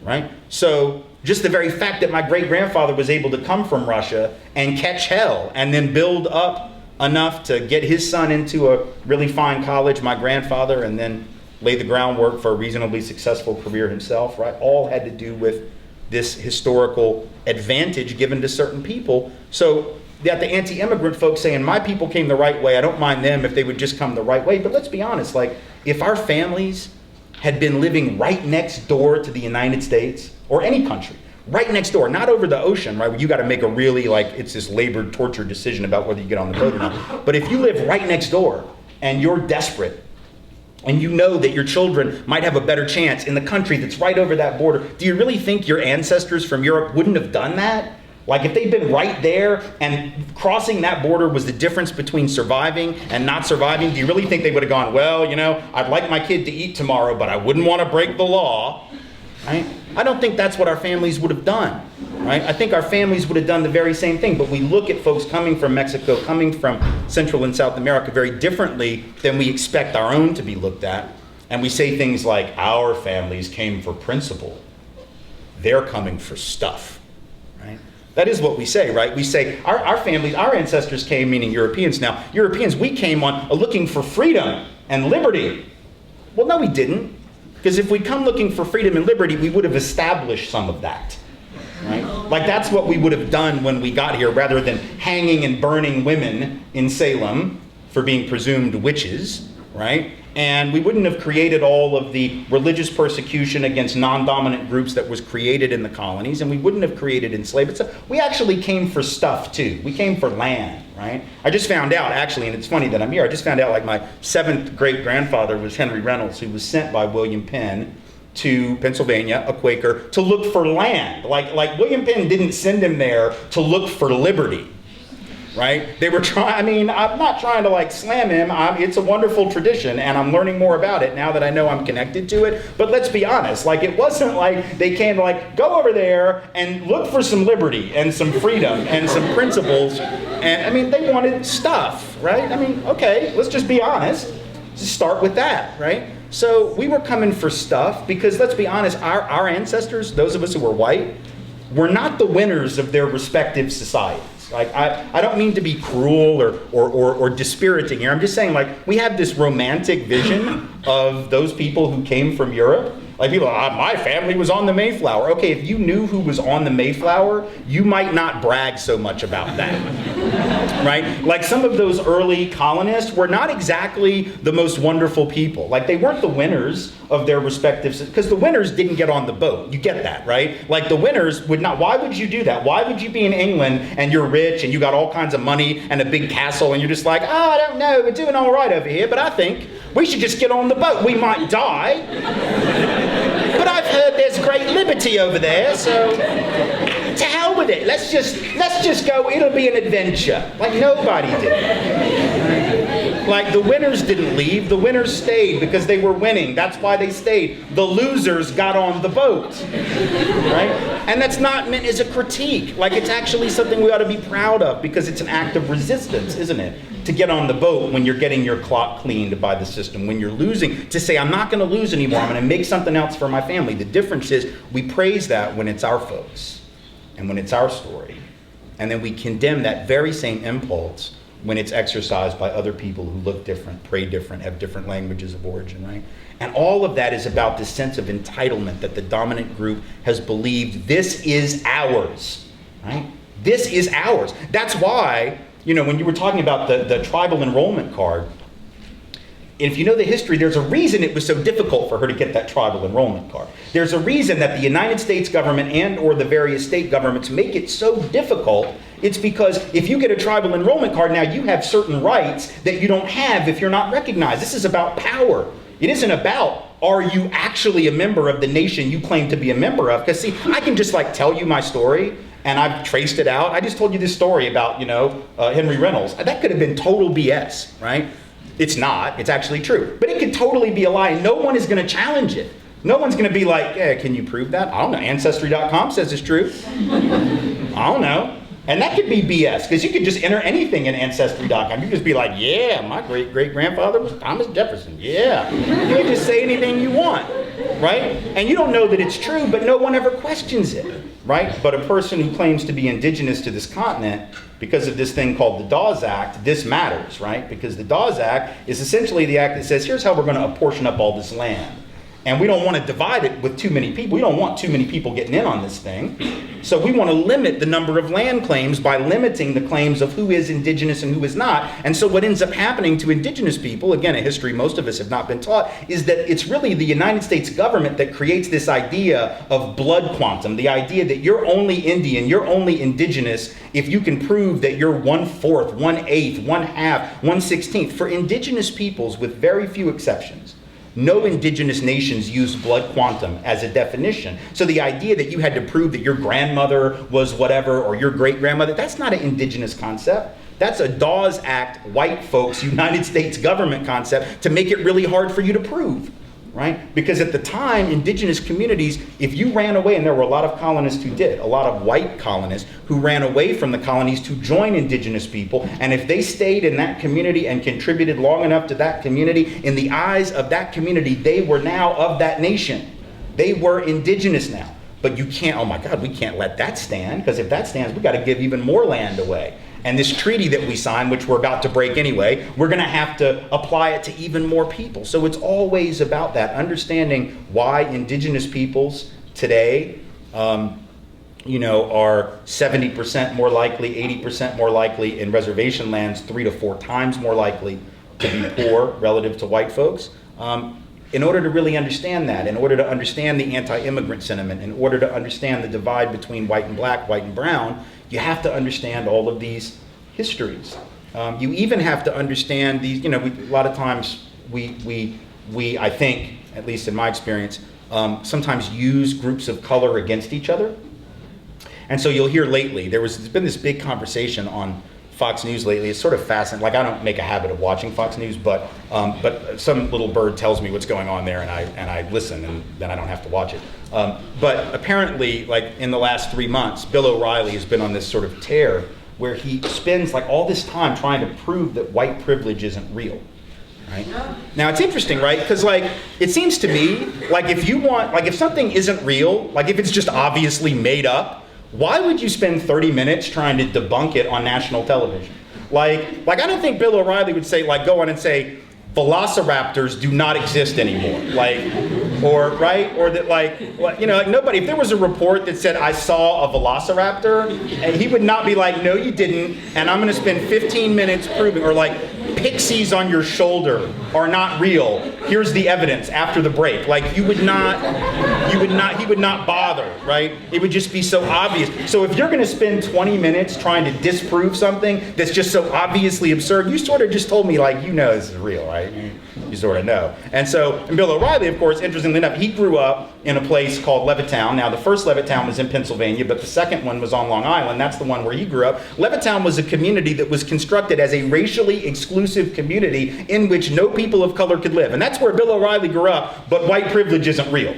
right? So just the very fact that my great-grandfather was able to come from Russia and catch hell and then build up enough to get his son into a really fine college, my grandfather, and then lay the groundwork for a reasonably successful career himself, right? All had to do with this historical advantage given to certain people. So that the anti-immigrant folks saying, my people came the right way, I don't mind them if they would just come the right way. But let's be honest, like, if our families had been living right next door to the United States, or any country, right next door, not over the ocean, right, where you got to make a really, like, it's this labored, tortured decision about whether you get on the boat or not. But if you live right next door, and you're desperate, and you know that your children might have a better chance in the country that's right over that border, do you really think your ancestors from Europe wouldn't have done that? Like, if they'd been right there and crossing that border was the difference between surviving and not surviving, do you really think they would have gone, well, I'd like my kid to eat tomorrow, but I wouldn't want to break the law, right? I don't think that's what our families would have done, right? I think our families would have done the very same thing, but we look at folks coming from Mexico, coming from Central and South America very differently than we expect our own to be looked at. And we say things like, our families came for principle. They're coming for stuff, right? That is what we say, right? We say our families, our ancestors came, meaning Europeans now. Europeans, we came on looking for freedom and liberty. Well, no, we didn't. Because if we'd come looking for freedom and liberty, we would have established some of that, right? Like, that's what we would have done when we got here, rather than hanging and burning women in Salem for being presumed witches, right? And we wouldn't have created all of the religious persecution against non-dominant groups that was created in the colonies, and we wouldn't have created enslavement. So we actually came for stuff too. We came for land, right? I just found out, actually, and it's funny that I'm here, I just found out, like, my 7th great-grandfather was Henry Reynolds, who was sent by William Penn to Pennsylvania, a Quaker, to look for land. Like William Penn didn't send him there to look for liberty. right? They were trying, I mean, I'm not trying to like slam him. It's a wonderful tradition, and I'm learning more about it now that I know I'm connected to it. But let's be honest, like it wasn't like they came to like, go over there and look for some liberty and some freedom and some principles. And I mean, they wanted stuff, right? I mean, okay, let's just be honest. Just start with that, right? So we were coming for stuff because let's be honest, our ancestors, those of us who were white, were not the winners of their respective societies. Like I don't mean to be cruel or dispiriting here. I'm just saying like we have this romantic vision of those people who came from Europe. Like people, my family was on the Mayflower. Okay, if you knew who was on the Mayflower, you might not brag so much about that, right? Like some of those early colonists were not exactly the most wonderful people. Like they weren't the winners of their respective, because the winners didn't get on the boat. You get that, right? Like the winners would not, why would you do that? Why would you be in England and you're rich and you got all kinds of money and a big castle and you're just like, I don't know, we're doing all right over here, but I think we should just get on the boat. We might die. But I've heard there's great liberty over there, so to hell with it. Let's just go. It'll be an adventure. Like nobody did. Like the winners didn't leave. The winners stayed because they were winning. That's why they stayed. The losers got on the boat, right? And that's not meant as a critique. Like it's actually something we ought to be proud of because it's an act of resistance, isn't it? To get on the boat when you're getting your clock cleaned by the system, when you're losing, to say, I'm not going to lose anymore, I'm going to make something else for my family. The difference is we praise that when it's our folks and when it's our story. And then we condemn that very same impulse when it's exercised by other people who look different, pray different, have different languages of origin, right? And all of that is about this sense of entitlement that the dominant group has believed this is ours, right? This is ours. That's why, you know, when you were talking about the tribal enrollment card, if you know the history, there's a reason it was so difficult for her to get that tribal enrollment card. There's a reason that the United States government and or the various state governments make it so difficult. It's because if you get a tribal enrollment card, now you have certain rights that you don't have if you're not recognized. This is about power. It isn't about, are you actually a member of the nation you claim to be a member of? Because see, I can just like tell you my story, and I've traced it out. I just told you this story about, you know, Henry Reynolds. That could have been total BS, right? It's not. It's actually true. But it could totally be a lie, and no one is going to challenge it. No one's going to be like, yeah, can you prove that? I don't know. Ancestry.com says it's true. I don't know. And that could be BS, because you could just enter anything in Ancestry.com. You could just be like, yeah, my great-great-grandfather was Thomas Jefferson. Yeah. You can just say anything you want, right? And you don't know that it's true, but no one ever questions it, right? But a person who claims to be indigenous to this continent, because of this thing called the Dawes Act, this matters, right? Because the Dawes Act is essentially the act that says, here's how we're going to apportion up all this land. And we don't want to divide it with too many people. We don't want too many people getting in on this thing. So we want to limit the number of land claims by limiting the claims of who is indigenous and who is not. And so what ends up happening to indigenous people, again, a history most of us have not been taught, is that it's really the United States government that creates this idea of blood quantum, the idea that you're only Indian, you're only indigenous if you can prove that you're 1/4, 1/8, 1/2, 1/16. For indigenous peoples, with very few exceptions, no indigenous nations use blood quantum as a definition. So the idea that you had to prove that your grandmother was whatever or your great-grandmother, that's not an indigenous concept. That's a Dawes Act, white folks, United States government concept to make it really hard for you to prove, right? Because at the time, indigenous communities, if you ran away, and there were a lot of colonists who did, a lot of white colonists who ran away from the colonies to join indigenous people, and if they stayed in that community and contributed long enough to that community, in the eyes of that community, they were now of that nation. They were indigenous now. But you can't, oh my God, we can't let that stand, because if that stands, we got to give even more land away. And this treaty that we signed, which we're about to break anyway, we're going to have to apply it to even more people. So it's always about that, understanding why indigenous peoples today, you know, are 70% more likely, 80% more likely in reservation lands, 3 to 4 times more likely to be poor relative to white folks. In order to really understand that, in order to understand the anti-immigrant sentiment, in order to understand the divide between white and black, white and brown, you have to understand all of these histories. You even have to understand these, you know, a lot of times we I think, at least in my experience, sometimes use groups of color against each other. And so you'll hear lately, there's been this big conversation on Fox News lately. It's sort of fascinating. Like, I don't make a habit of watching Fox News, but some little bird tells me what's going on there, and I listen, and then I don't have to watch it. But apparently, like in the last 3 months, Bill O'Reilly has been on this sort of tear where he spends like all this time trying to prove that white privilege isn't real. Right? Now it's interesting, right? Because like it seems to me like if something isn't real, like if it's just obviously made up, why would you spend 30 minutes trying to debunk it on national television? Like I don't think Bill O'Reilly would say like go on and say velociraptors do not exist anymore, or that like nobody. If there was a report that said I saw a velociraptor, and he would not be like, no, you didn't, and I'm going to spend 15 minutes proving, or like pixies on your shoulder are not real. Here's the evidence after the break. Like he would not bother, right? It would just be so obvious. So if you're going to spend 20 minutes trying to disprove something that's just so obviously absurd, you sort of just told me like, this is real, right? You sort of know. And Bill O'Reilly, of course, interestingly enough, he grew up in a place called Levittown. Now, the first Levittown was in Pennsylvania, but the second one was on Long Island. That's the one where he grew up. Levittown was a community that was constructed as a racially exclusive community in which no people of color could live. And that's where Bill O'Reilly grew up, but white privilege isn't real.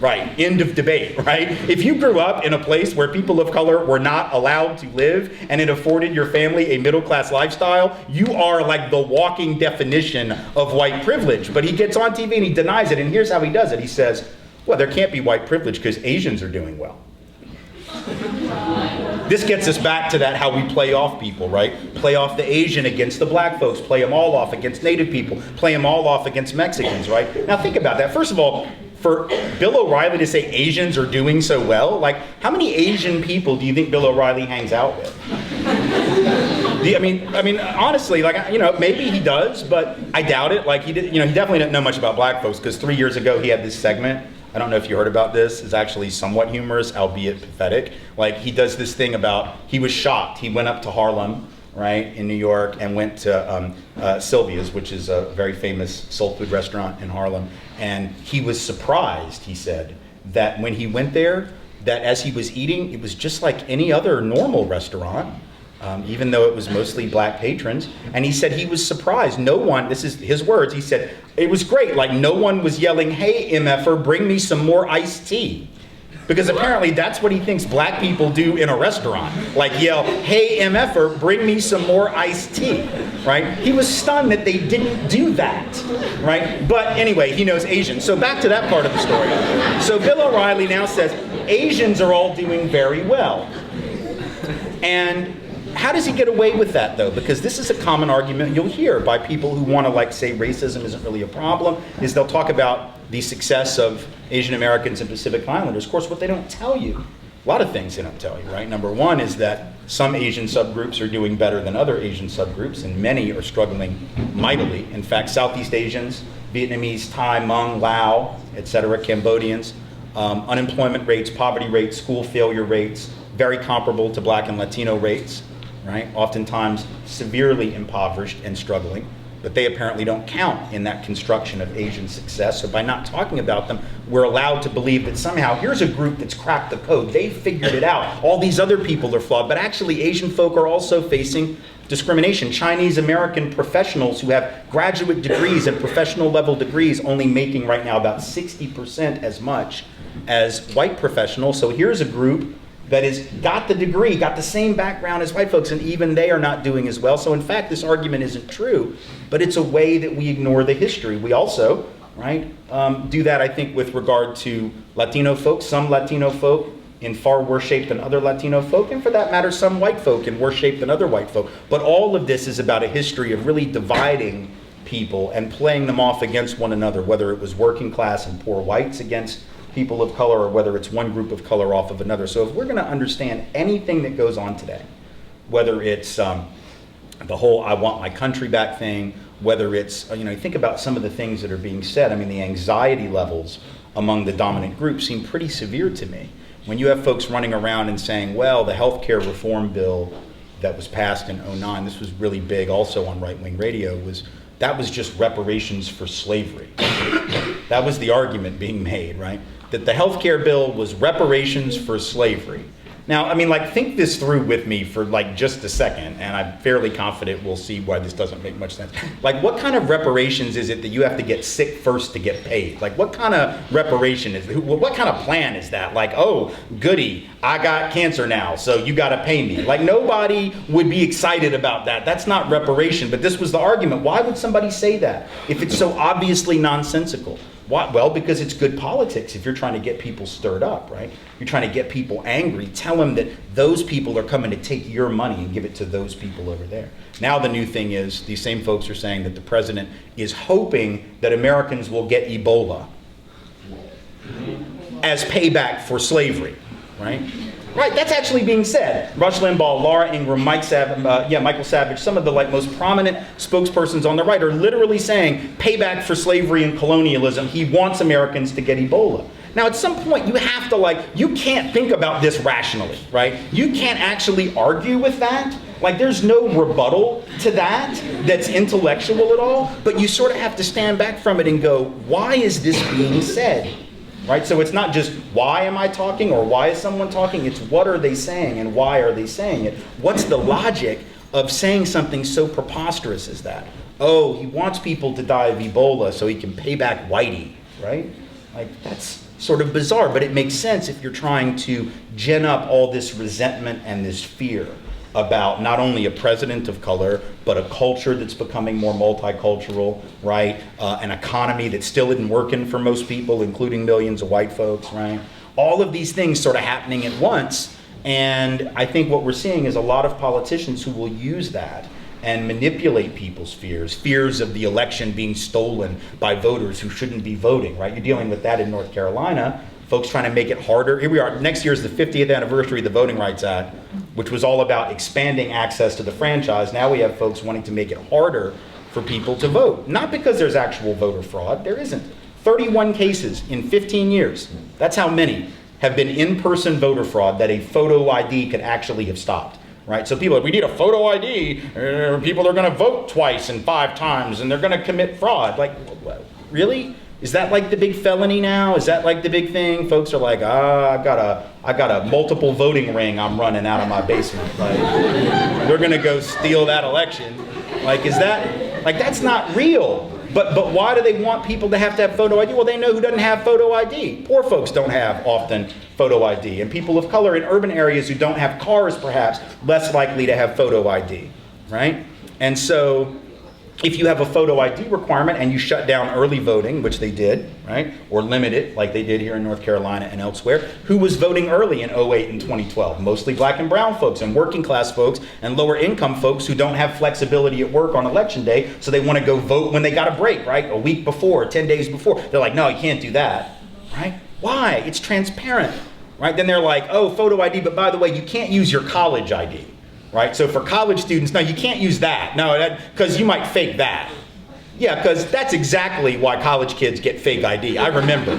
Right, end of debate, right? If you grew up in a place where people of color were not allowed to live and it afforded your family a middle-class lifestyle, you are like the walking definition of white privilege. But he gets on TV and he denies it, and here's how he does it. He says, well, there can't be white privilege because Asians are doing well. This gets us back to that how we play off people, right? Play off the Asian against the black folks, play them all off against Native people, play them all off against Mexicans, right? Now think about that. First of all, for Bill O'Reilly to say Asians are doing so well, like how many Asian people do you think Bill O'Reilly hangs out with? I mean, honestly, like, maybe he does, but I doubt it. Like he definitely didn't know much about black folks because 3 years ago he had this segment. I don't know if you heard about this. It's actually somewhat humorous, albeit pathetic. Like he does this thing about, he was shocked. He went up to Harlem, right, in New York, and went to Sylvia's, which is a very famous soul food restaurant in Harlem. And he was surprised, he said, that when he went there, that as he was eating, it was just like any other normal restaurant, even though it was mostly black patrons. And he said he was surprised. No one, this is his words, he said, it was great. Like no one was yelling, hey, MFer, bring me some more iced tea. Because apparently that's what he thinks black people do in a restaurant. Like yell, hey, MFer, bring me some more iced tea, right? He was stunned that they didn't do that, right? But anyway, he knows Asians. So back to that part of the story. So Bill O'Reilly now says, Asians are all doing very well. And how does he get away with that, though? Because this is a common argument you'll hear by people who want to like say racism isn't really a problem, is they'll talk about the success of Asian Americans and Pacific Islanders. Of course, what they don't tell you, a lot of things they don't tell you, right? Number one is that some Asian subgroups are doing better than other Asian subgroups, and many are struggling mightily. In fact, Southeast Asians, Vietnamese, Thai, Hmong, Lao, etc., Cambodians, unemployment rates, poverty rates, school failure rates, very comparable to black and Latino rates, right? Oftentimes severely impoverished and struggling. But they apparently don't count in that construction of Asian success. So by not talking about them, we're allowed to believe that somehow here's a group that's cracked the code. They figured it out. All these other people are flawed. But actually, Asian folk are also facing discrimination. Chinese American professionals who have graduate degrees and professional level degrees only making right now about 60% as much as white professionals. So here's a group that has got the degree, got the same background as white folks, and even they are not doing as well. So in fact, this argument isn't true, but it's a way that we ignore the history. We also, right, do that, I think, with regard to Latino folks. Some Latino folk in far worse shape than other Latino folk, and for that matter, some white folk in worse shape than other white folk. But all of this is about a history of really dividing people and playing them off against one another, whether it was working class and poor whites against people of color, or whether it's one group of color off of another. So if we're going to understand anything that goes on today, whether it's the whole I want my country back thing, whether it's, think about some of the things that are being said. I mean, the anxiety levels among the dominant group seem pretty severe to me. When you have folks running around and saying, well, the healthcare reform bill that was passed in '09, this was really big also on right-wing radio, that was just reparations for slavery. That was the argument being made, right? That the healthcare bill was reparations for slavery. Now, I mean, like, think this through with me for like just a second, and I'm fairly confident we'll see why this doesn't make much sense. Like, what kind of reparations is it that you have to get sick first to get paid? Like, what kind of reparation is it? What kind of plan is that? Like, oh, goody, I got cancer now, so you got to pay me. Like, nobody would be excited about that. That's not reparation, but this was the argument. Why would somebody say that if it's so obviously nonsensical? Why? Well, because it's good politics if you're trying to get people stirred up, right? You're trying to get people angry. Tell them that those people are coming to take your money and give it to those people over there. Now the new thing is, these same folks are saying that the president is hoping that Americans will get Ebola as payback for slavery, right? Right, that's actually being said. Rush Limbaugh, Laura Ingraham, Michael Savage, some of the like most prominent spokespersons on the right are literally saying payback for slavery and colonialism. He wants Americans to get Ebola. Now, at some point, you have to you can't think about this rationally, right? You can't actually argue with that. Like, there's no rebuttal to that that's intellectual at all, but you sort of have to stand back from it and go, why is this being said? Right? So it's not just why am I talking or why is someone talking, it's what are they saying and why are they saying it? What's the logic of saying something so preposterous as that? Oh, he wants people to die of Ebola so he can pay back Whitey, right? Like, that's sort of bizarre, but it makes sense if you're trying to gin up all this resentment and this fear about not only a president of color, but a culture that's becoming more multicultural, right? An economy that still isn't working for most people, including millions of white folks, right? All of these things sort of happening at once, and I think what we're seeing is a lot of politicians who will use that and manipulate people's fears of the election being stolen by voters who shouldn't be voting, right? You're dealing with that in North Carolina. Folks trying to make it harder. Here we are, next year is the 50th anniversary of the Voting Rights Act, which was all about expanding access to the franchise. Now we have folks wanting to make it harder for people to vote. Not because there's actual voter fraud, there isn't. 31 cases in 15 years, that's how many have been in-person voter fraud that a photo ID could actually have stopped, right? So people, we need a photo ID, people are gonna vote twice and 5 times and they're gonna commit fraud. Like, really? Is that like the big felony now? Is that like the big thing? Folks are like, I got a multiple voting ring I'm running out of my basement. Like, we're gonna go steal that election. Like, is that, like, that's not real. But why do they want people to have photo ID? Well, they know who doesn't have photo ID. Poor folks don't have often photo ID. And people of color in urban areas who don't have cars, perhaps, less likely to have photo ID, right? And so, if you have a photo ID requirement and you shut down early voting, which they did, right? Or limit it, like they did here in North Carolina and elsewhere, who was voting early in 08 and 2012? Mostly black and brown folks and working class folks and lower income folks who don't have flexibility at work on election day, so they want to go vote when they got a break, right? A week before, 10 days before. They're like, no, you can't do that, right? Why? It's transparent, right? Then they're like, oh, photo ID, but by the way, you can't use your college ID. Right, so for college students, no, you can't use that. No, because you might fake that. Yeah, because that's exactly why college kids get fake ID. I remember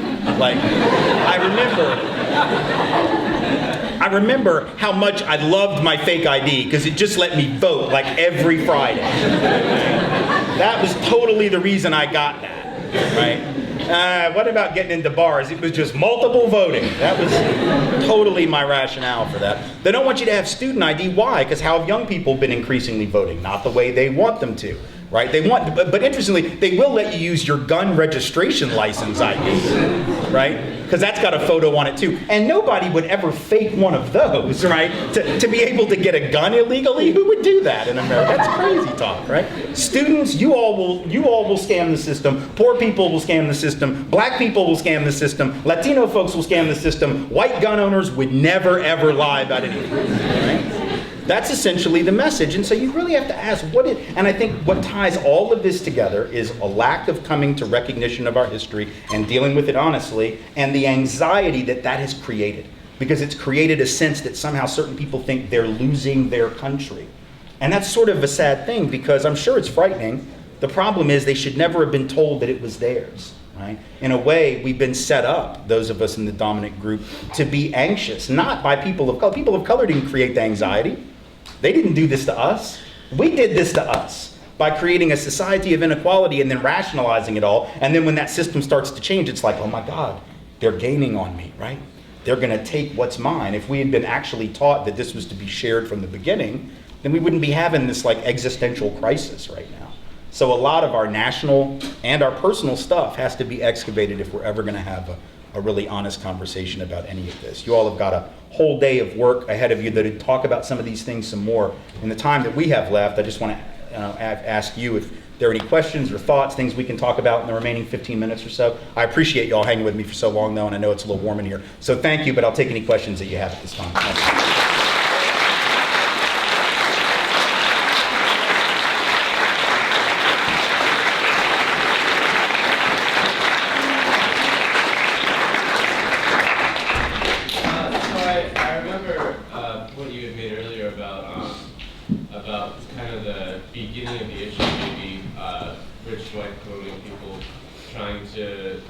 how much I loved my fake ID because it just let me vote like every Friday. That was totally the reason I got that, right? What about getting into bars? It was just multiple voting. That was totally my rationale for that. They don't want you to have student ID. Why? Because how have young people been increasingly voting? Not the way they want them to, right? They want, but interestingly, they will let you use your gun registration license ID, right? Because that's got a photo on it too. And nobody would ever fake one of those, right? To be able to get a gun illegally, who would do that in America? That's crazy talk, right? Students, you all will scam the system. Poor people will scam the system. Black people will scam the system. Latino folks will scam the system. White gun owners would never ever lie about anything, right? That's essentially the message. And so you really have to ask and I think what ties all of this together is a lack of coming to recognition of our history and dealing with it honestly, and the anxiety that has created. Because it's created a sense that somehow certain people think they're losing their country. And that's sort of a sad thing because I'm sure it's frightening. The problem is they should never have been told that it was theirs. Right? In a way, we've been set up, those of us in the dominant group, to be anxious, not by people of color. People of color didn't create the anxiety. They didn't do this to us. We did this to us by creating a society of inequality and then rationalizing it all. And then when that system starts to change, it's like, oh my God, they're gaining on me, right? they're going to take what's mine. If we had been actually taught that this was to be shared from the beginning, then we wouldn't be having this like existential crisis right now. So a lot of our national and our personal stuff has to be excavated if we're ever going to have a really honest conversation about any of this. You all have got a whole day of work ahead of you that would talk about some of these things some more. In the time that we have left, I just want to ask you if there are any questions or thoughts, things we can talk about in the remaining 15 minutes or so. I appreciate you all hanging with me for so long, though, and I know it's a little warm in here. So thank you, but I'll take any questions that you have at this time. I remember what you had made earlier about kind of the beginning of the issue, maybe rich white colonial people trying to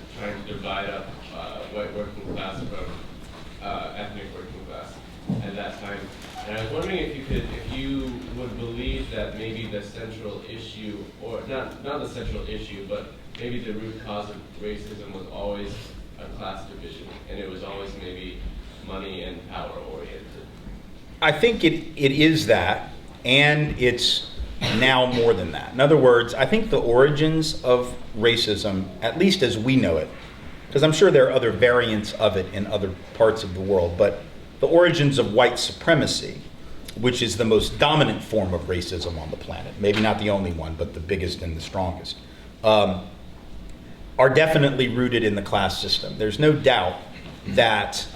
divide up white working class from ethnic working class at that time. And I was wondering if you would believe that maybe the central issue, or not the central issue, but maybe the root cause of racism was always a class division, and it was always maybe money and power oriented. I think it is that, and it's now more than that. In other words, I think the origins of racism, at least as we know it, because I'm sure there are other variants of it in other parts of the world, but the origins of white supremacy, which is the most dominant form of racism on the planet, maybe not the only one, but the biggest and the strongest, are definitely rooted in the class system. There's no doubt that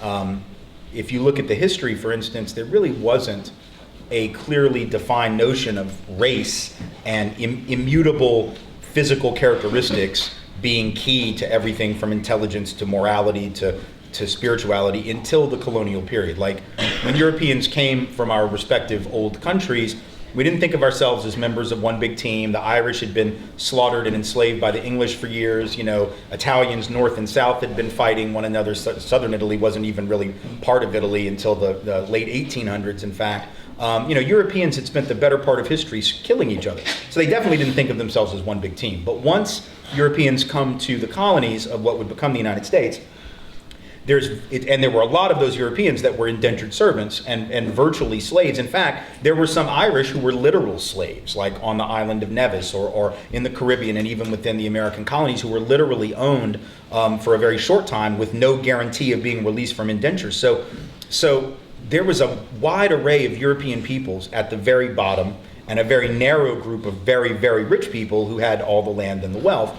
if you look at the history, for instance, there really wasn't a clearly defined notion of race and immutable physical characteristics being key to everything from intelligence to morality to spirituality until the colonial period. Like when Europeans came from our respective old countries, we didn't think of ourselves as members of one big team. The Irish had been slaughtered and enslaved by the English for years. You know, Italians north and south had been fighting one another. Southern Italy wasn't even really part of Italy until the late 1800s, in fact. Europeans had spent the better part of history killing each other. So they definitely didn't think of themselves as one big team. But once Europeans come to the colonies of what would become the United States, and there were a lot of those Europeans that were indentured servants and virtually slaves. In fact, there were some Irish who were literal slaves, like on the island of Nevis or in the Caribbean and even within the American colonies, who were literally owned for a very short time with no guarantee of being released from indentures. So there was a wide array of European peoples at the very bottom and a very narrow group of very, very rich people who had all the land and the wealth.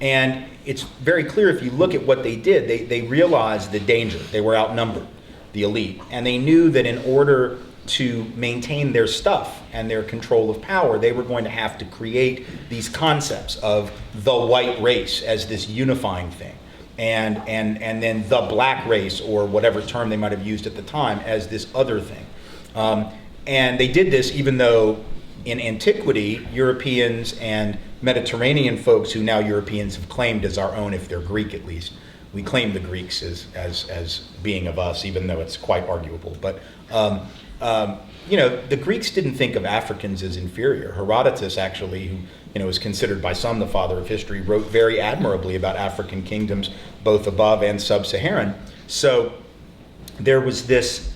And it's very clear if you look at what they did, they realized the danger. They were outnumbered, the elite. And they knew that in order to maintain their stuff and their control of power, they were going to have to create these concepts of the white race as this unifying thing. And then the black race, or whatever term they might have used at the time, as this other thing. And they did this even though in antiquity, Europeans and Mediterranean folks who now Europeans have claimed as our own, if they're Greek at least, we claim the Greeks as being of us, even though it's quite arguable. But the Greeks didn't think of Africans as inferior. Herodotus, actually, who is considered by some the father of history, wrote very admirably about African kingdoms, both above and sub-Saharan. So there was this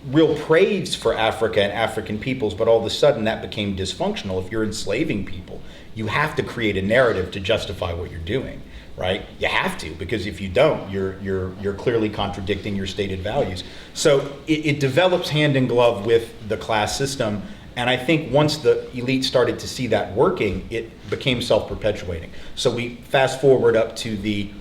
real praise for Africa and African peoples, but all of a sudden that became dysfunctional. If you're enslaving people, you have to create a narrative to justify what you're doing, right? You have to, because if you don't, you're clearly contradicting your stated values. So it develops hand in glove with the class system, and I think once the elite started to see that working, it became self-perpetuating. So we fast forward up to the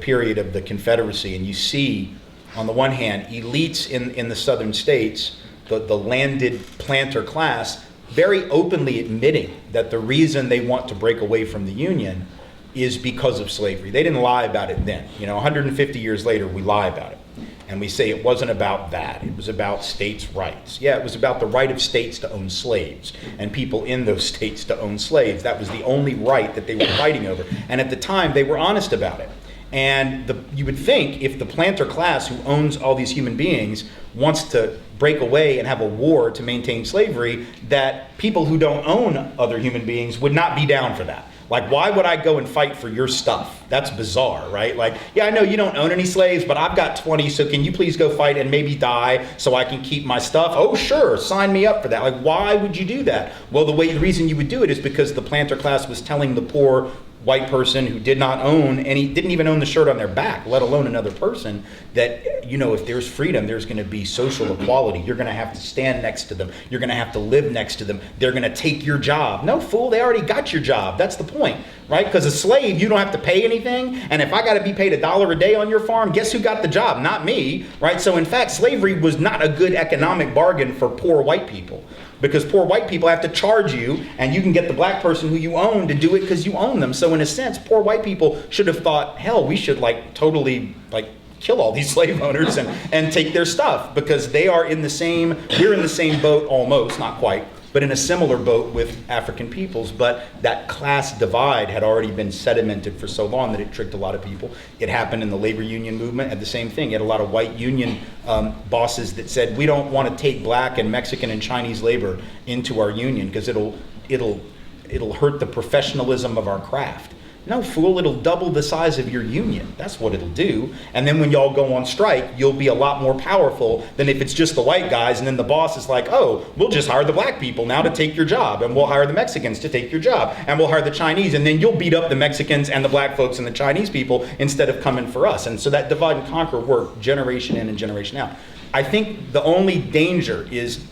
period of the Confederacy, and you see, on the one hand, elites in the southern states, the landed planter class, very openly admitting that the reason they want to break away from the Union is because of slavery. They didn't lie about it then. 150 years later, we lie about it. And we say it wasn't about that. It was about states' rights. Yeah, it was about the right of states to own slaves and people in those states to own slaves. That was the only right that they were fighting over. And at the time, they were honest about it. And you would think if the planter class who owns all these human beings wants to break away and have a war to maintain slavery, that people who don't own other human beings would not be down for that. Like, why would I go and fight for your stuff? That's bizarre, right? Like, yeah, I know you don't own any slaves, but I've got 20, so can you please go fight and maybe die so I can keep my stuff? Oh, sure, sign me up for that. Like, why would you do that? Well, the reason you would do it is because the planter class was telling the poor white person who did not own any, didn't even own the shirt on their back, let alone another person, that, you know, if there's freedom, there's going to be social equality. You're going to have to stand next to them. You're going to have to live next to them. They're going to take your job. No, fool, they already got your job. That's the point, right? Because a slave, you don't have to pay anything. And if I got to be paid $1 a day on your farm, guess who got the job? Not me, right? So in fact, slavery was not a good economic bargain for poor white people. Because poor white people have to charge you, and you can get the black person who you own to do it because you own them. So in a sense, poor white people should have thought, hell, we should totally kill all these slave owners and take their stuff, because they are in the same, we're in the same boat almost, not quite, but in a similar boat with African peoples. But that class divide had already been sedimented for so long that it tricked a lot of people. It happened in the labor union movement, and the same thing. You had a lot of white union bosses that said, we don't want to take black and Mexican and Chinese labor into our union because it'll hurt the professionalism of our craft. No, fool, it'll double the size of your union. That's what it'll do. And then when y'all go on strike, you'll be a lot more powerful than if it's just the white guys, and then the boss is like, oh, we'll just hire the black people now to take your job, and we'll hire the Mexicans to take your job, and we'll hire the Chinese, and then you'll beat up the Mexicans and the black folks and the Chinese people instead of coming for us. And so that divide and conquer worked generation in and generation out. I think the only danger is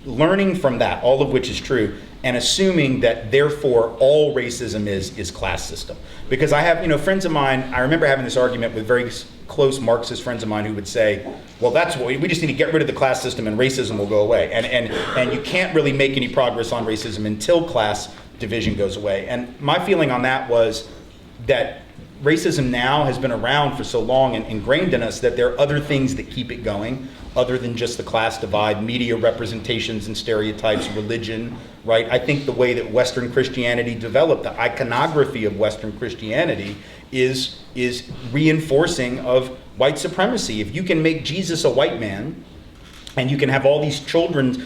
learning from that, all of which is true, and assuming that therefore all racism is class system. Because I have, friends of mine, I remember having this argument with very close Marxist friends of mine who would say, well, that's what we just need to get rid of the class system and racism will go away. And you can't really make any progress on racism until class division goes away. And my feeling on that was that racism now has been around for so long and ingrained in us that there are other things that keep it going other than just the class divide, media representations and stereotypes, religion, right? I think the way that Western Christianity developed, the iconography of Western Christianity is reinforcing of white supremacy. If you can make Jesus a white man, and you can have all these children's,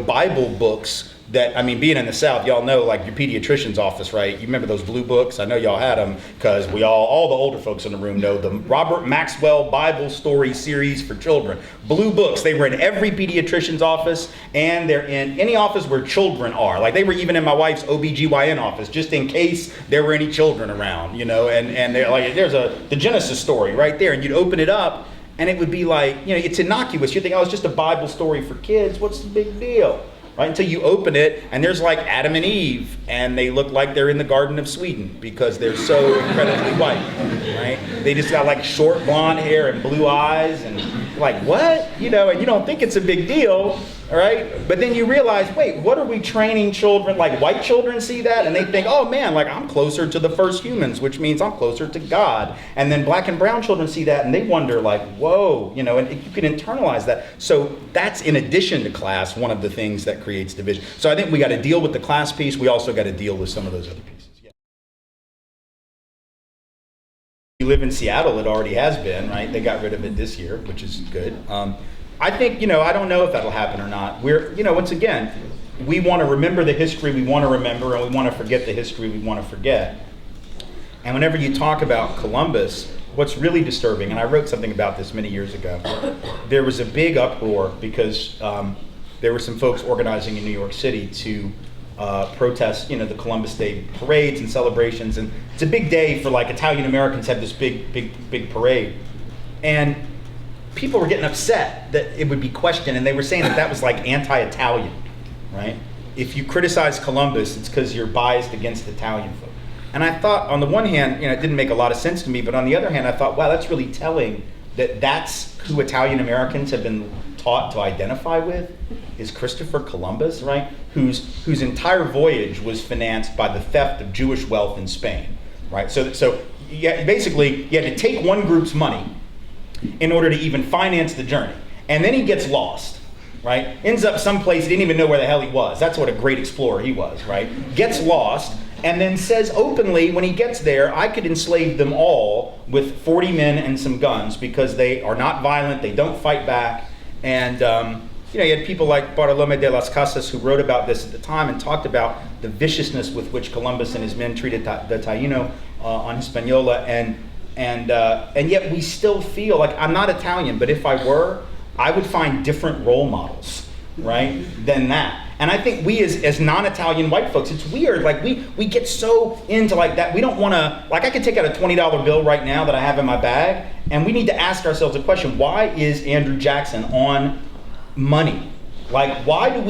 Bible books that, being in the South, y'all know, like your pediatrician's office, right? You remember those blue books? I know y'all had them, because all the older folks in the room know the Robert Maxwell Bible Story Series for Children. Blue books, they were in every pediatrician's office, and they're in any office where children are. Like, they were even in my wife's OBGYN office, just in case there were any children around, and they're like, there's the Genesis story right there, and you'd open it up, and it would be like, it's innocuous. You think, oh, it's just a Bible story for kids. What's the big deal? Right? Until you open it, and there's like Adam and Eve, and they look like they're in the Garden of Sweden because they're so incredibly white, right? They just got like short blonde hair and blue eyes, and like, what? And you don't think it's a big deal, all right? But then you realize, wait, what are we training children? Like, white children see that, and they think, oh man, like, I'm closer to the first humans, which means I'm closer to God. And then black and brown children see that, and they wonder, like, whoa, and you can internalize that. So that's, in addition to class, one of the things that creates division. So I think we got to deal with the class piece. We also got to deal with some of those other pieces. Yeah. You live in Seattle, it already has been, right? They got rid of it this year, which is good. I think, I don't know if that'll happen or not. We're, once again, we want to remember the history we want to remember, and we want to forget the history we want to forget. And whenever you talk about Columbus, what's really disturbing, and I wrote something about this many years ago, there was a big uproar because there were some folks organizing in New York City to protest, the Columbus Day parades and celebrations. And it's a big day for, like, Italian Americans have this big parade. And people were getting upset that it would be questioned, and they were saying that was like anti-Italian, right? If you criticize Columbus, it's because you're biased against Italian folk. And I thought, on the one hand, it didn't make a lot of sense to me, but on the other hand, I thought, wow, that's really telling that that's who Italian Americans have been taught to identify with, is Christopher Columbus, right? Whose entire voyage was financed by the theft of Jewish wealth in Spain, right? So basically, you had to take one group's money in order to even finance the journey. And then he gets lost, right? Ends up someplace he didn't even know where the hell he was. That's what a great explorer he was, right? Gets lost, and then says openly when he gets there, I could enslave them all with 40 men and some guns because they are not violent, they don't fight back, And you had people like Bartolomé de las Casas who wrote about this at the time and talked about the viciousness with which Columbus and his men treated the Taino on Hispaniola, and yet we still feel like, I'm not Italian, but if I were, I would find different role models, right, than that. And I think we as non-Italian white folks, it's weird, like we get so into like that, we don't want to, like I could take out a $20 bill right now that I have in my bag, and we need to ask ourselves a question: why is Andrew Jackson on money? Like, why do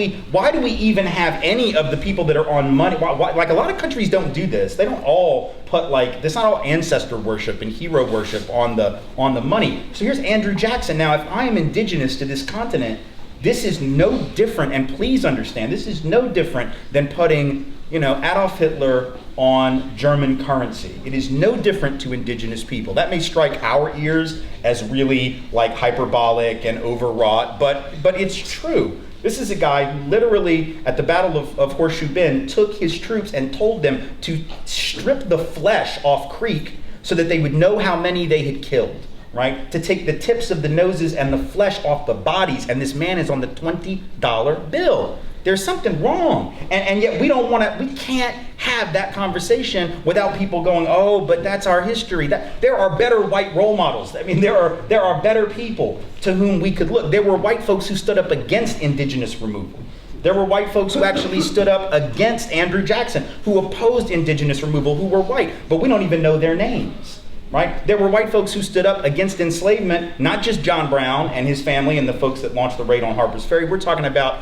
we even have any of the people that are on money? Why, like, a lot of countries don't do this. They don't all put, like, there's not all ancestor worship and hero worship on the money. So here's Andrew Jackson. Now, if I am indigenous to this continent, this is no different, and please understand, this is no different than putting, Adolf Hitler on German currency. It is no different to indigenous people. That may strike our ears as really like hyperbolic and overwrought, but it's true. This is a guy who literally, at the Battle of Horseshoe Bend, took his troops and told them to strip the flesh off Creek so that they would know how many they had killed, right? To take the tips of the noses and the flesh off the bodies, and this man is on the $20 bill. There's something wrong. And yet we can't have that conversation without people going, oh, but that's our history. There are better white role models. I mean, there are better people to whom we could look. There were white folks who stood up against indigenous removal. There were white folks who actually stood up against Andrew Jackson, who opposed indigenous removal, who were white, but we don't even know their names. Right? There were white folks who stood up against enslavement, not just John Brown and his family and the folks that launched the raid on Harper's Ferry. We're talking about,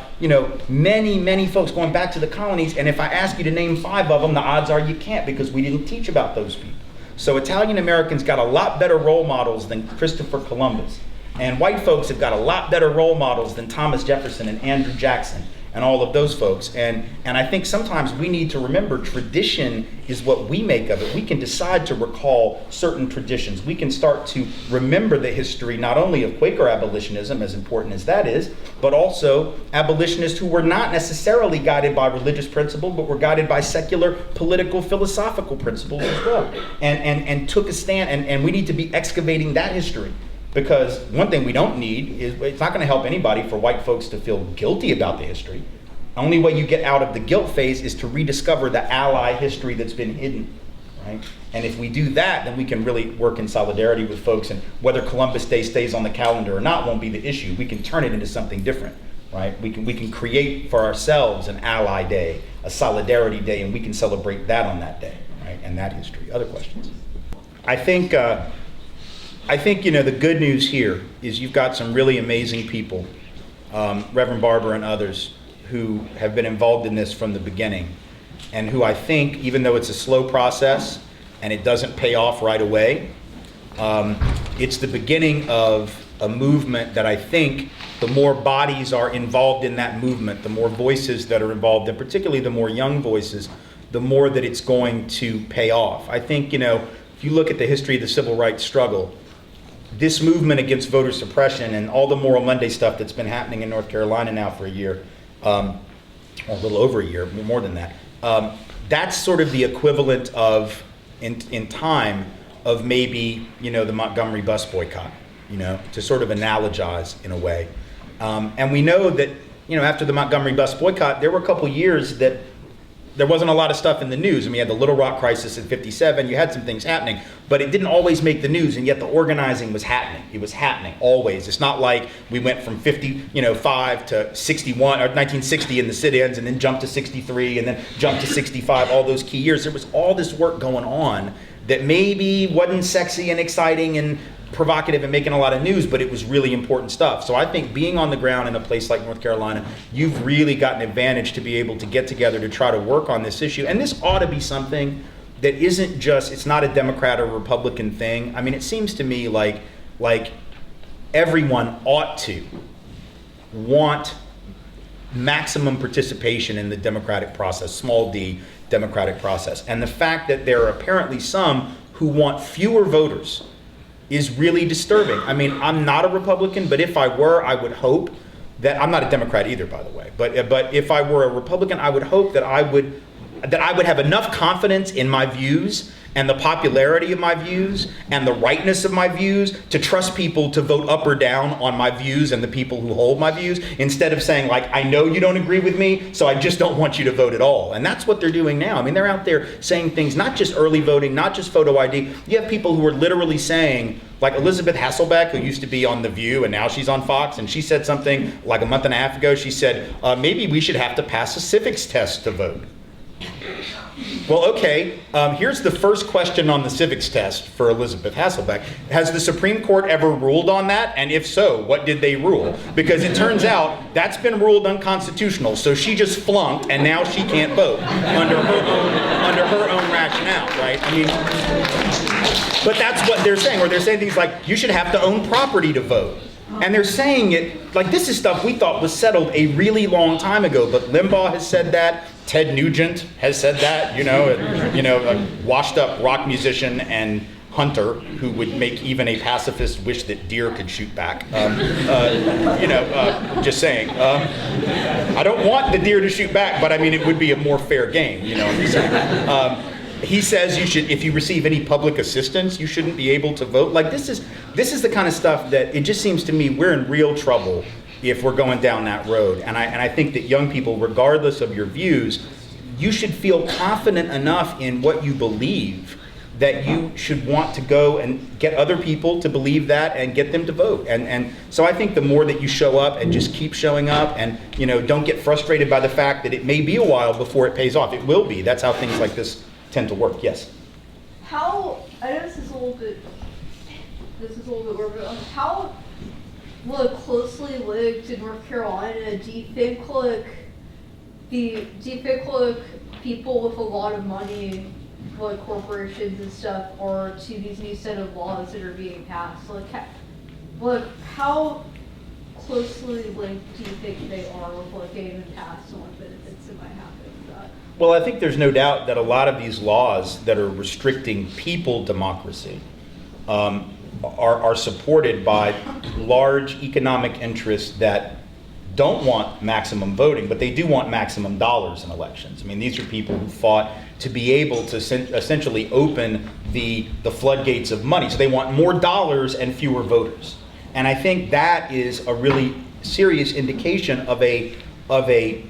many, many folks going back to the colonies. And if I ask you to name 5 of them, the odds are you can't, because we didn't teach about those people. So Italian Americans got a lot better role models than Christopher Columbus. And white folks have got a lot better role models than Thomas Jefferson and Andrew Jackson and all of those folks. And I think sometimes we need to remember tradition is what we make of it. We can decide to recall certain traditions. We can start to remember the history not only of Quaker abolitionism, as important as that is, but also abolitionists who were not necessarily guided by religious principle, but were guided by secular, political, philosophical principles as well, and took a stand. And we need to be excavating that history. Because one thing we don't need is, it's not going to help anybody for white folks to feel guilty about the history. The only way you get out of the guilt phase is to rediscover the ally history that's been hidden, right? And if we do that, then we can really work in solidarity with folks, and whether Columbus Day stays on the calendar or not won't be the issue. We can turn it into something different, right? We can create for ourselves an ally day, a solidarity day, and we can celebrate that on that day, right? And that history. Other questions? I think the good news here is you've got some really amazing people, Reverend Barber and others, who have been involved in this from the beginning, and who I think, even though it's a slow process and it doesn't pay off right away, it's the beginning of a movement that I think the more bodies are involved in that movement, the more voices that are involved, and particularly the more young voices, the more that it's going to pay off. I think, if you look at the history of the civil rights struggle, this movement against voter suppression and all the Moral Monday stuff that's been happening in North Carolina now for a year, or a little over a year, more than that, that's sort of the equivalent of, in time, of maybe, the Montgomery bus boycott, to sort of analogize in a way. And we know that, after the Montgomery bus boycott, there were a couple years that there wasn't a lot of stuff in the news. I mean, you had the Little Rock crisis in '57, you had some things happening, but it didn't always make the news, and yet the organizing was happening. It was happening, always. It's not like we went from 5 to 61, or 1960 in the sit-ins, and then jumped to 63, and then jumped to 65, all those key years. There was all this work going on that maybe wasn't sexy and exciting and provocative and making a lot of news, but it was really important stuff. So I think being on the ground in a place like North Carolina, you've really got an advantage to be able to get together to try to work on this issue. And this ought to be something that isn't just, it's not a Democrat or Republican thing. I mean, it seems to me like everyone ought to want maximum participation in the democratic process, small d democratic process. And the fact that there are apparently some who want fewer voters is really disturbing. I mean, I'm not a Republican, but if I were, I would hope that, I'm not a Democrat either, by the way, but if I were a Republican, I would hope that I would have enough confidence in my views and the popularity of my views and the rightness of my views to trust people to vote up or down on my views and the people who hold my views, instead of saying, like, I know you don't agree with me, so I just don't want you to vote at all. And that's what they're doing now. I mean, they're out there saying things, not just early voting, not just photo ID. You have people who are literally saying, like Elizabeth Hasselbeck, who used to be on The View and now she's on Fox, and she said something like a month and a half ago. She said, maybe we should have to pass a civics test to vote. Well, okay, here's the first question on the civics test for Elizabeth Hasselbeck. Has the Supreme Court ever ruled on that? And if so, what did they rule? Because it turns out that's been ruled unconstitutional, so she just flunked and now she can't vote under her own rationale, right? I mean, but that's what they're saying, or they're saying things like, you should have to own property to vote. And they're saying it, like, this is stuff we thought was settled a really long time ago, but Limbaugh has said that, Ted Nugent has said that, a washed up rock musician and hunter who would make even a pacifist wish that deer could shoot back. Just saying. I don't want the deer to shoot back, but I mean, it would be a more fair game, I'm just saying. He says you should, if you receive any public assistance, you shouldn't be able to vote. Like, this is the kind of stuff that it just seems to me we're in real trouble if we're going down that road. And I think that young people, regardless of your views, you should feel confident enough in what you believe that you should want to go and get other people to believe that and get them to vote. And so I think the more that you show up and just keep showing up and don't get frustrated by the fact that it may be a while before it pays off. It will be. That's how things like this tend to work. Yes? I know this is a little bit more, but how closely linked in North Carolina do you think people with a lot of money, like corporations and stuff, are to these new set of laws that are being passed? How closely linked do you think they are with what they even passed and what benefits that might happen with that? Well, I think there's no doubt that a lot of these laws that are restricting people democracy are supported by large economic interests that don't want maximum voting, but they do want maximum dollars in elections. I mean, these are people who fought to be able to essentially open the floodgates of money. So they want more dollars and fewer voters. And I think that is a really serious indication of a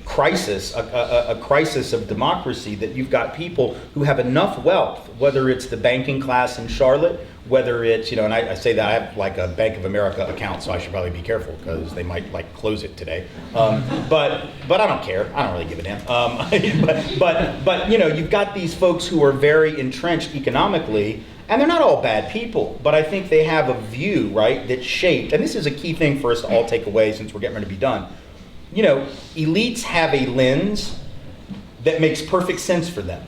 crisis, a crisis of democracy, that you've got people who have enough wealth, whether it's the banking class in Charlotte, whether it's, and I say that I have like a Bank of America account, so I should probably be careful because they might close it today. But I don't care. I don't really give a damn. But you've got these folks who are very entrenched economically, and they're not all bad people, but I think they have a view, right, that's shaped, and this is a key thing for us to all take away since we're getting ready to be done. Elites have a lens that makes perfect sense for them.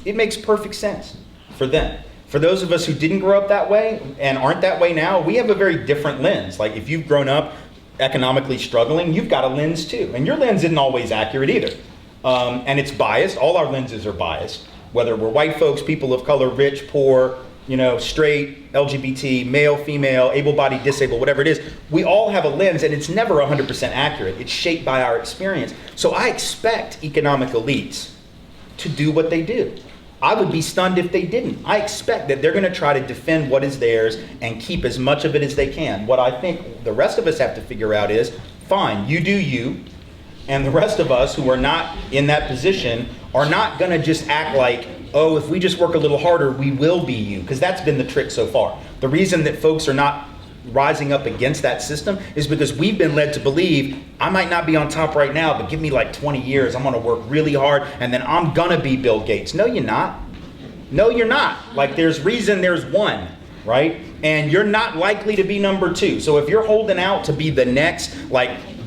It makes perfect sense for them. For those of us who didn't grow up that way and aren't that way now, we have a very different lens. Like, if you've grown up economically struggling, you've got a lens too. And your lens isn't always accurate either. And it's biased. All our lenses are biased. Whether we're white folks, people of color, rich, poor, straight, LGBT, male, female, able-bodied, disabled, whatever it is, we all have a lens, and it's never 100% accurate. It's shaped by our experience. So I expect economic elites to do what they do. I would be stunned if they didn't. I expect that they're going to try to defend what is theirs and keep as much of it as they can. What I think the rest of us have to figure out is, fine, you do you, and the rest of us who are not in that position are not going to just act like, oh, if we just work a little harder, we will be you, because that's been the trick so far. The reason that folks are not rising up against that system is because we've been led to believe, I might not be on top right now, but give me like 20 years, I'm gonna work really hard, and then I'm gonna be Bill Gates. No, you're not. No, you're not. Like, there's one, right? And you're not likely to be number two. So if you're holding out to be the next,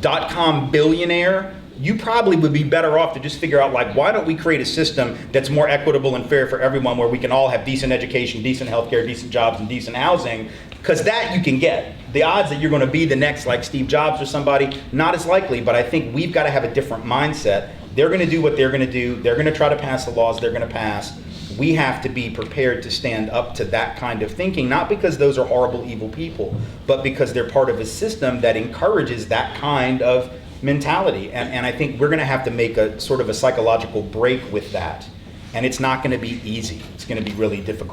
.com billionaire, you probably would be better off to just figure out, why don't we create a system that's more equitable and fair for everyone, where we can all have decent education, decent healthcare, decent jobs, and decent housing, because that you can get. The odds that you're going to be the next, Steve Jobs or somebody, not as likely, but I think we've got to have a different mindset. They're going to do what they're going to do. They're going to try to pass the laws they're going to pass. We have to be prepared to stand up to that kind of thinking, not because those are horrible, evil people, but because they're part of a system that encourages that kind of mentality. And I think we're going to have to make a sort of a psychological break with that. And it's not going to be easy. It's going to be really difficult